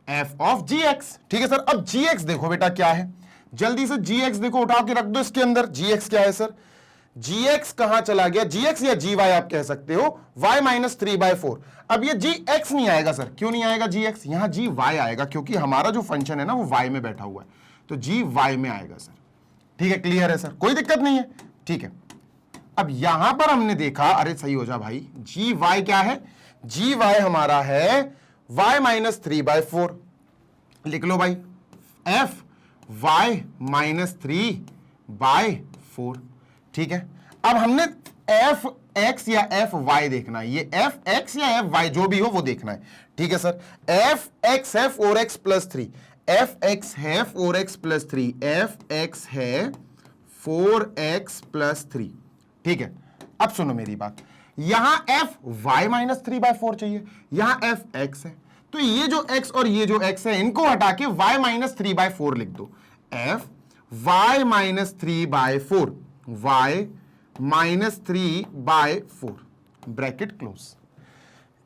f of gx, ठीक है सर। अब gx देखो बेटा क्या है, जल्दी से gx देखो, उठा के रख दो इसके अंदर। gx क्या है सर, gx कहां चला गया, gx या gy आप कह सकते हो, y माइनस 3/4। अब ये gx नहीं आएगा सर, क्यों नहीं आएगा gx, यहां gy आएगा, क्योंकि हमारा जो फंक्शन है ना वो y में बैठा हुआ है, तो gy में आएगा सर, ठीक है, क्लियर है सर, कोई दिक्कत नहीं है, ठीक है। अब यहां पर हमने देखा, अरे सही हो जा भाई, gy क्या है, जी वाई हमारा है y माइनस 3/4, लिख लो भाई एफ y माइनस 3/4। ठीक है, अब हमने एफ एक्स या एफ वाई देखना है, ये एफ एक्स या एफ वाई जो भी हो वो देखना है। ठीक है सर, एफ एक्स है 4x प्लस 3, एफ एक्स है 4x प्लस 3, एफ एक्स है 4x प्लस 3। ठीक है, अब सुनो मेरी बात, यहां एफ वाई माइनस 3/4 चाहिए, यहां एफ एक्स है, तो ये जो x और ये जो x है इनको हटा के y माइनस 3/4 लिख दो। f y minus 3/4, y minus 3/4 bracket close.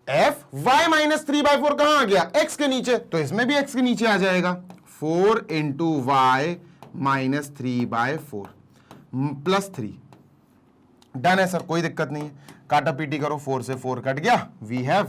f y minus 3/4 कहां आ गया? x के नीचे, तो इसमें भी x के नीचे आ जाएगा 4 into y minus 3/4 plus 3। Done है सर, कोई दिक्कत नहीं है, काटा पीटी करो, 4 से 4 कट गया, we have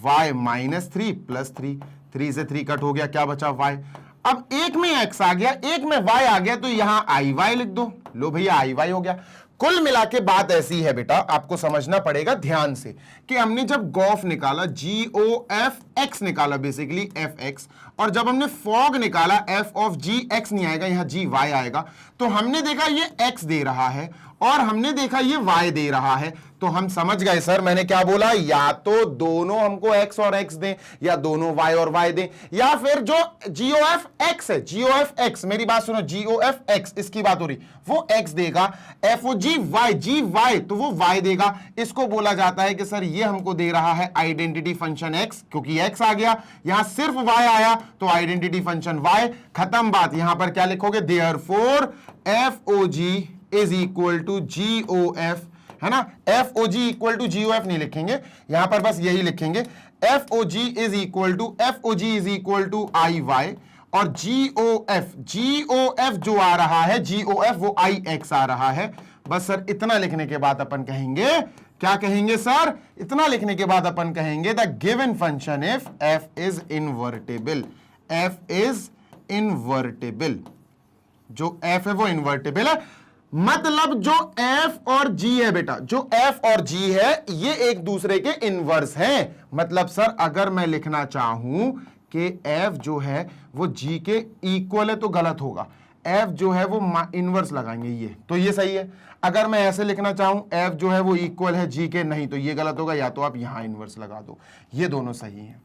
y minus 3 plus 3, 3 से 3 कट हो गया, क्या बचा y। अब एक में x आ गया, एक में y आ गया, तो यहां आई वाई लिख दो, लो भैया आई वाई हो गया। कुल मिला के बात ऐसी है बेटा, आपको समझना पड़ेगा ध्यान से कि हमने जब गॉफ निकाला GOF निकाला बेसिकली FX, और जब हमने फॉग निकाला F ऑफ GX नहीं आएगा, यहां GY आएगा, तो हमने देखा ये X दे रहा है और हमने देखा ये Y दे रहा है, तो हम समझ गए सर मैंने क्या बोला, या तो दोनों हमको X और X दें या दोनों Y और Y दें, या फिर जो GOF है, GOF मेरी बात सुनो, GOF इसकी बात हो रही, वो X देगा, FOGY तो वो Y देगा। इसको बोला जाता है कि सर ये हमको दे रहा है आइडेंटिटी फंक्शन X, क्योंकि X आ गया, यहां सिर्फ Y आया तो आइडेंटिटी फंक्शन Y, खत्म बात। यहां पर क्या लिखोगे, therefore FOG is equal to GOF, है ना, FOG इक्वल टू GOF नहीं लिखेंगे, यहां पर बस यही लिखेंगे FOG is equal to IY, और GOF जो आ रहा है, GOF वो IX आ रहा है। बस सर इतना लिखने के बाद अपन कहेंगे, क्या कहेंगे सर, इतना लिखने के बाद अपन कहेंगे the given function if f is invertible, f is invertible, जो f है वो इनवर्टेबल है, मतलब जो f और g है बेटा, जो f और g है ये एक दूसरे के इनवर्स हैं। मतलब सर अगर मैं लिखना चाहूं कि f जो है वो g के इक्वल है तो गलत होगा, f जो है वो इनवर्स लगाएंगे ये, तो ये सही है। अगर मैं ऐसे लिखना चाहूं f जो है वो इक्वल है g के, नहीं तो ये गलत होगा, या तो आप यहां इनवर्स लगा दो, ये दोनों सही हैं।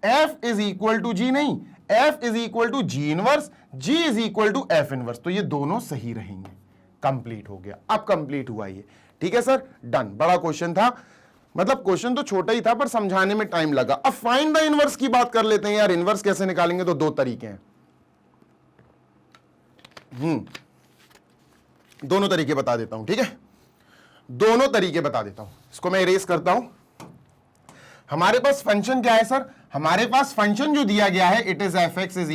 f is equal to g नहीं, f is equal to g inverse, g is equal to f inverse, तो ये दोनों सही रहेंगे। कंप्लीट हो गया, अब कंप्लीट हुआ ये, ठीक है सर, डन। बड़ा क्वेश्चन था, मतलब क्वेश्चन तो छोटा ही था पर समझाने में टाइम लगा। अब फाइंड द इनवर्स की बात कर लेते हैं यार, इनवर्स कैसे निकालेंगे, तो दो तरीके हैं, दोनों तरीके बता देता हूं, ठीक है, दोनों तरीके बता देता हूं। इसको मैं इरेज करता हूं। हमारे पास फंक्शन क्या है सर, हमारे पास फंक्शन जो दिया गया है it is fx is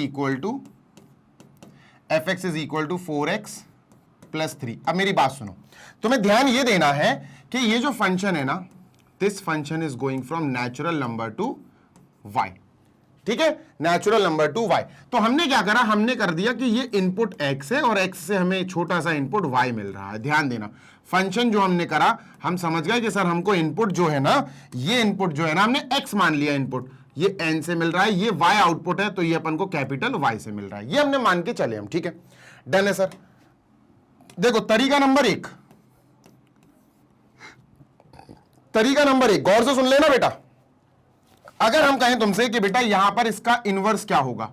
equal to 4x plus 3। अब मेरी बात सुनो, तुम्हें ध्यान ये देना है कि ये जो फंक्शन है ना, this function is going from natural number two y, ठीक है, नेचुरल नंबर टू y। तो हमने क्या करा, हमने कर दिया कि ये इनपुट x है और x से हमें छोटा सा इनपुट y मिल रहा है। ध्यान देना, फंक्शन जो हमने करा, हम समझ गए कि सर हमको इनपुट जो है ना, ये इनपुट जो है ना, हमने x मान लिया इनपुट, ये n से मिल रहा है, ये y आउटपुट है, तो ये अपन को कैपिटल Y से मिल रहा है, ये हमने मान के चले हम, ठीक है, डन है सर। देखो तरीका नंबर एक, गौर से सुन लेना बेटा। अगर हम कहें तुमसे कि बेटा यहां पर इसका इनवर्स क्या होगा,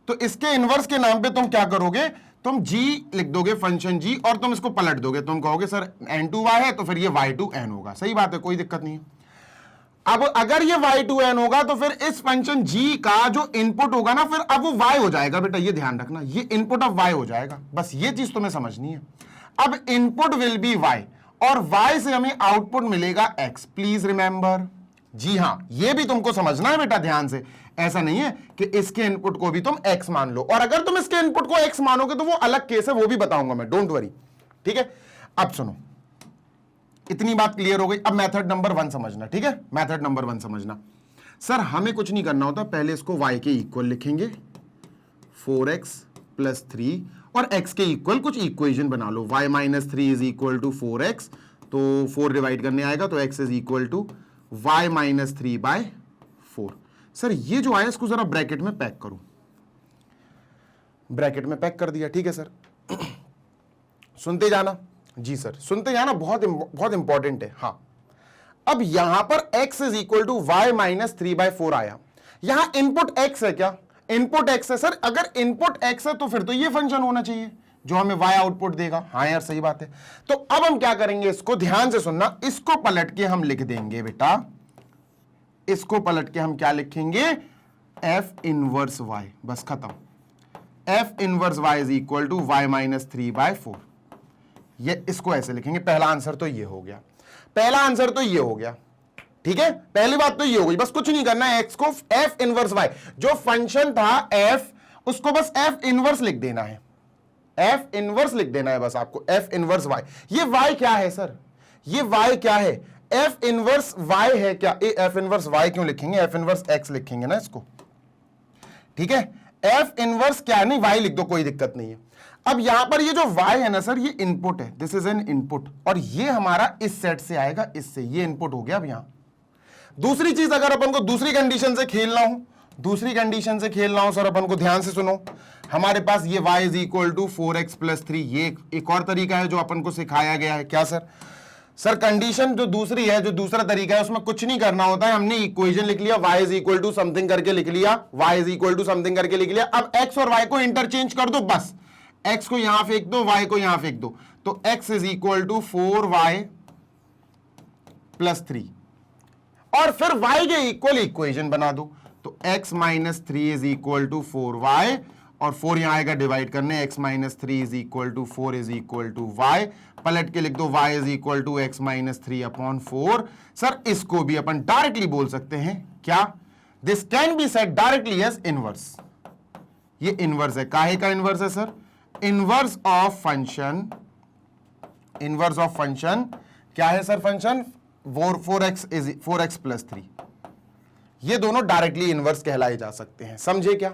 तो इसके इनवर्स के नाम पे तुम क्या करोगे, तुम g लिख दोगे, फंक्शन g, और तुम इसको पलट दोगे, तुम कहोगे सर n टू y है तो फिर ये y टू n होगा। सही बात है, कोई दिक्कत नहीं है। अब अगर ये y टू n होगा तो फिर इस फंक्शन g का जो इनपुट होगा ना, फिर अब वो y हो जाएगा बेटा, ये ध्यान रखना, ये इनपुट अब y हो जाएगा, बस ये चीज तुम्हें समझनी है। अब इनपुट विल बी y और y से हमें आउटपुट मिलेगा x, प्लीज रिमेंबर। जी हां, ये भी तुमको समझना है बेटा ध्यान से, ऐसा नहीं है कि इसके इनपुट को भी तुम x मान लो, और अगर तुम इसके इनपुट को x मानोगे तो वो अलग केस है, वो भी बताऊंगा मैं, डोंट वरी, ठीक है। अब सुनो, इतनी बात क्लियर हो गई। अब मेथड नंबर 1 समझना, ठीक है, मेथड नंबर 1 समझना। सर हमें कुछ नहीं करना होता, पहले इसको y के इक्वल लिखेंगे, 4x प्लस 3, और x के इक्वल कुछ इक्वेशन बना लो, y minus 3 is equal to 4x, तो 4 डिवाइड करने आएगा तो x is equal to y minus 3/4। Sir ये जो आया इसको जरा ब्रैकेट में पैक करो, ब्रैकेट में पैक कर दिया, ठीक है सर। सुनते जाना जी सर, सुनते जाना, बहुत इंपॉर्टेंट है। हाँ, अब यहां पर x is equal to y minus 3/4 आया। यहां इनपुट x है क्या? इनपुट x है सर। अगर इनपुट x है तो फिर तो ये फंक्शन होना चाहिए जो हमें y आउटपुट देगा। हाँ यार सही बात है। तो अब हम क्या करेंगे, इसको ध्यान से सुनना, इसको पलट के हम लिख देंगे बेटा, इसको पलट के हम क्या लिखेंगे, f इनवर्स y, बस खत्म। f inverse y is equal to y minus 3/4। ये इसको ऐसे लिखेंगे। पहला आंसर तो ये हो गया, पहला आंसर तो ये हो गया, ठीक है। पहली बात तो ये हो गई, बस कुछ नहीं करना है, x को f इनवर्स y, जो फंक्शन था f, उसको बस f इनवर्स लिख देना है, f इनवर्स लिख देना है बस आपको, f इनवर्स y। ये y क्या है सर, ये y क्या है, f इनवर्स y है क्या? f इनवर्स y क्यों लिखेंगे, f इनवर्स x लिखेंगे ना इसको, ठीक है। f इनवर्स क्या है, नहीं y लिख दो, कोई दिक्कत नहीं है। अब यहां पर ये जो y है ना सर, ये इनपुट है, दिस इज एन इनपुट, और ये हमारा इस सेट से आएगा, इससे, ये इनपुट हो गया। अब यहां दूसरी चीज, अगर अपन को दूसरी कंडीशन से खेलना हो, दूसरी कंडीशन से खेलना हो सर, अपन को ध्यान से सुनो, हमारे पास ये y is equal to 4x plus 3, ये एक और तरीका है जो अपन को सिखाया गया है। क्या सर? सर कंडीशन जो दूसरी है, जो दूसरा तरीका है, उसमें कुछ नहीं करना होता है, हमने इक्वेशन लिख लिया, y is equal to something करके लिख लिया, y is equal to something करके लिख लिया। अब x और y को इंटरचेंज कर दो, बस x को यहां फेंक दो, y को यहां फेंक दो, तो x is equal to 4y plus 3, और फिर y के इक्वल इक्वेशन बना दो, तो x minus 3 is equal to 4y, और 4 यहां आएगा डिवाइड करने, x minus 3 is equal to 4 is equal to y, पलट के लिख दो y is equal to x minus 3 upon 4। Sir इसको भी अपन डायरेक्टली बोल सकते हैं, क्या? This can be said directly as inverse. ये इनवर्स है, काहे का इनवर्स है sir? Inverse of function, inverse of function क्या है सर? फंक्शन 4x प्लस 3, ये दोनों डायरेक्टली इनवर्स कहलाए जा सकते हैं, समझे क्या?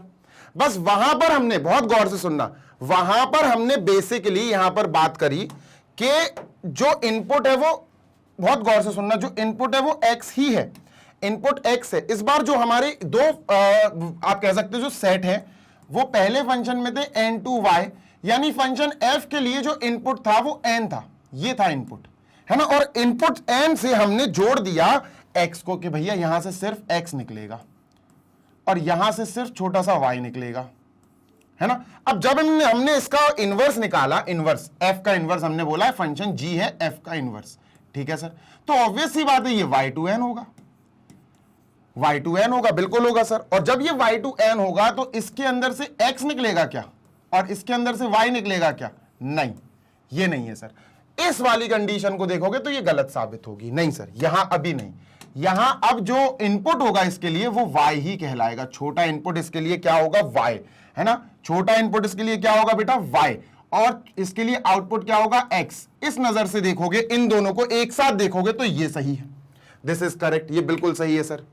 बस वहां पर हमने, बहुत गौर से सुनना, वहां पर हमने बेसिकली यहां पर बात करी कि जो इनपुट है वो, बहुत गौर से सुनना, जो इनपुट है वो x ही है, इनपुट x है। इस बार जो हमारे दो आप कह सकते हो जो सेट है, वो पहले फंक्शन में थे n2y, यानी फंक्शन f के लिए जो इनपुट था वो n था, ये था इनपुट, है ना, और इनपुट n से हमने जोड़ दिया x को कि भैया यहां से सिर्फ x निकलेगा और यहां से सिर्फ छोटा सा y निकलेगा, है ना। अब जब हमने इसका इनवर्स निकाला, इनवर्स f का इनवर्स हमने बोला है फंक्शन g है f का इनवर्स, ठीक है सर, तो ऑब्वियस सी बात है ये y2n होगा, y2n होगा, बिल्कुल होगा सर। और जब ये y2n होगा तो इसके अंदर से x निकलेगा क्या, और इसके अंदर से y निकलेगा क्या? नहीं, ये नहीं है सर। इस वाली कंडीशन को देखोगे तो ये गलत साबित होगी, नहीं सर, यहां अभी नहीं, यहां अब जो इनपुट होगा इसके लिए वो y ही कहलाएगा, छोटा इनपुट इसके लिए क्या होगा? y, है ना, छोटा इनपुट इसके लिए क्या होगा बेटा? y, और इसके लिए आउटपुट क्या होगा? x। इस नजर से देखोगे, इन दोनों को एक साथ देखोगे तो ये सही है, दिस इज करेक्ट, ये बिल्कुल सही है सर,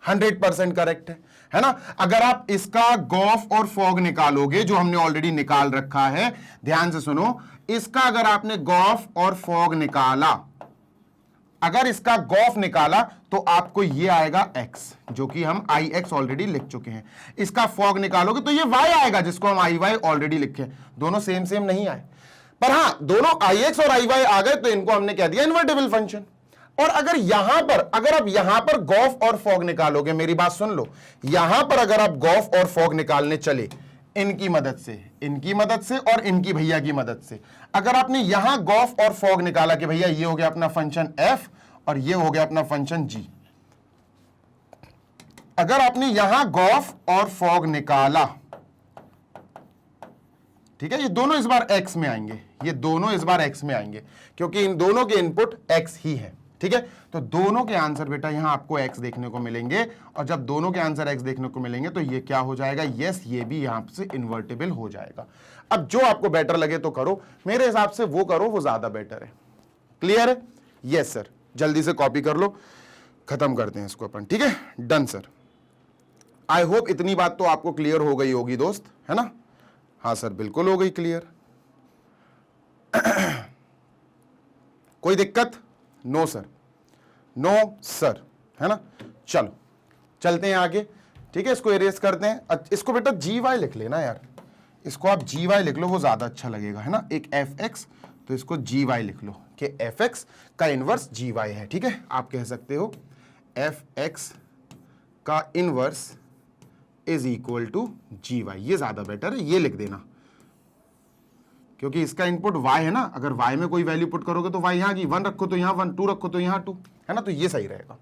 100% करेक्ट है ना। अगर आप इसका गॉफ और फॉग निकालोगे, जो हमने ऑलरेडी निकाल रखा है, ध्यान से सुनो, इसका अगर आपने गॉफ और फॉग निकाला, अगर इसका गॉफ निकाला तो आपको ये आएगा x, जो कि हम ix ऑलरेडी लिख चुके हैं। इसका फॉग निकालोगे तो ये y आएगा, जिसको हम iy ऑलरेडी लिखे, दोनों सेम सेम नहीं आए, पर हां दोनों ix और iy आ गए तो इनको हमने कह दिया इन्वर्टिबल फंक्शन। और अगर यहां पर, अगर आप यहां पर गॉफ और फॉग निकालोगे, मेरी बात सुन लो, यहां पर अगर आप गॉफ और फॉग निकालने चले इनकी मदद से, इनकी मदद से और इनकी भैया की मदद से, अगर आपने यहां गॉफ और फॉग निकाला कि भैया ये हो गया अपना फंक्शन f और ये हो गया अपना फंक्शन g, अगर आपने यहां गॉफ और फॉग निकाला, ठीक है, ये दोनों इस बार x में आएंगे, ये दोनों इस बार x में आएंगे, क्योंकि इन दोनों के इनपुट x ही है, ठीक है। तो दोनों के आंसर बेटा यहां आपको x देखने को मिलेंगे, और जब दोनों के आंसर x देखने को मिलेंगे तो ये क्या हो जाएगा? यस, ये भी यहां से इन्वर्टिबल हो जाएगा। अब जो आपको बेटर लगे तो करो, मेरे हिसाब से वो करो, वो ज्यादा बेटर है। क्लियर है? यस सर, जल्दी से कॉपी कर लो, खत्म करते हैं इसको अपन, ठीक है, डन सर। आई होप इतनी बात तो आपको क्लियर हो गई होगी दोस्त, है ना? हाँ सर, बिल्कुल हो गई क्लियर। कोई दिक्कत? नो सर, नो सर, है ना। चलो चलते हैं आगे, ठीक है, इसको इरेज करते हैं। इसको बेटा जी वाई लिख लेना यार, इसको आप जी वाई लिख लो, वो ज्यादा अच्छा लगेगा, है ना। एक एफ एक्स, तो इसको जी वाई लिख लो कि एफ एक्स का इनवर्स जी वाई है, ठीक है। आप कह सकते हो एफ एक्स का inverse is equal to g y, ये ज्यादा बेटर है, ये लिख देना, क्योंकि इसका इनपुट y है ना। अगर y में कोई वैल्यू पुट करोगे तो y यहां की 1 रखो तो यहां 1, 2 रखो तो यहां 2, है ना, तो ये सही रहेगा।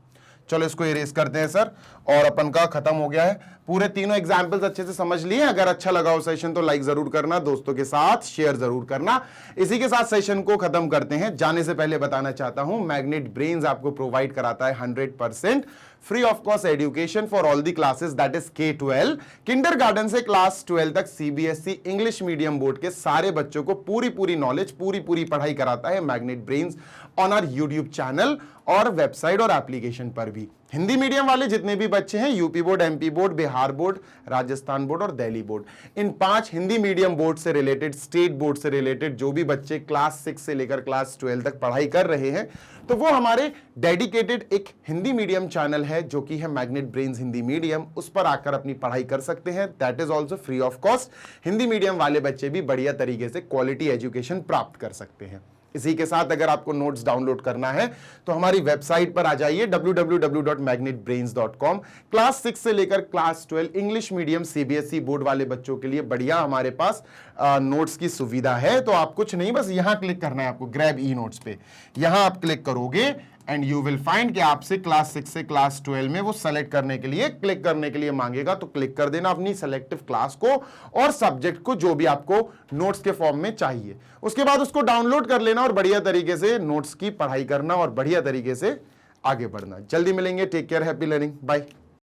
चलो इसको इरेज करते हैं सर, और अपन का खत्म हो गया है। पूरे तीनों एग्जाम्पल्स अच्छे से समझ लिए। अगर अच्छा लगा हो सेशन तो लाइक जरूर करना, दोस्तों के साथ शेयर जरूर करना। इसी के साथ सेशन को खत्म करते हैं। जाने से पहले बताना चाहता हूं, मैग्नेट ब्रेन्स आपको प्रोवाइड कराता है 100% free of cost education for all the classes, that is K-12, kindergarten से क्लास 12 तक CBSE इंग्लिश मीडियम बोर्ड के सारे बच्चों को पूरी नॉलेज, पूरी पढ़ाई कराता है magnet brains on our YouTube channel और वेबसाइट और एप्लीकेशन पर भी। हिंदी मीडियम वाले जितने भी बच्चे हैं, UP board, MP board, Bihar board, Rajasthan board और दिल्ली बोर्ड, इन 5 हिंदी मीडियम बोर्ड से रिलेटेड, स्टेट बोर्ड से रिलेटेड जो भी बच्चे क्लास 6 से लेकर क्लास 12 तक पढ़ाई कर रहे हैं, तो वो हमारे डेडिकेटेड एक हिंदी मीडियम चैनल है जो कि है मैग्नेट ब्रेन्स हिंदी मीडियम, उस पर आकर अपनी पढ़ाई कर सकते हैं। That is also free of cost. Hindi medium वाले बच्चे भी बढ़िया तरीके से क्वालिटी एजुकेशन प्राप्त कर सकते हैं। इसी के साथ अगर आपको नोट्स डाउनलोड करना है तो हमारी वेबसाइट पर आ जाइए www.magnetbrains.com। क्लास 6 से लेकर class 12 English medium CBSE board वाले बच्चों के लिए बढ़िया हमारे पास नोट्स की सुविधा है। तो आप कुछ नहीं, बस यहां क्लिक करना है आपको, ग्रैब ई नोट्स पे, यहां आप क्लिक करोगे एंड यू विल फाइंड कि आपसे क्लास 6 से क्लास 12 में वो सेलेक्ट करने के लिए, क्लिक करने के लिए मांगेगा, तो क्लिक कर देना अपनी सेलेक्टिव क्लास को और सब्जेक्ट को जो भी आपको नोट्स के फॉर्म में चाहिए। उसके बाद उसको डाउनलोड कर लेना और बढ़िया तरीके से नोट्स की पढ़ाई करना और बढ़िया तरीके से आगे बढ़ना। जल्दी मिलेंगे, take care, happy learning, bye.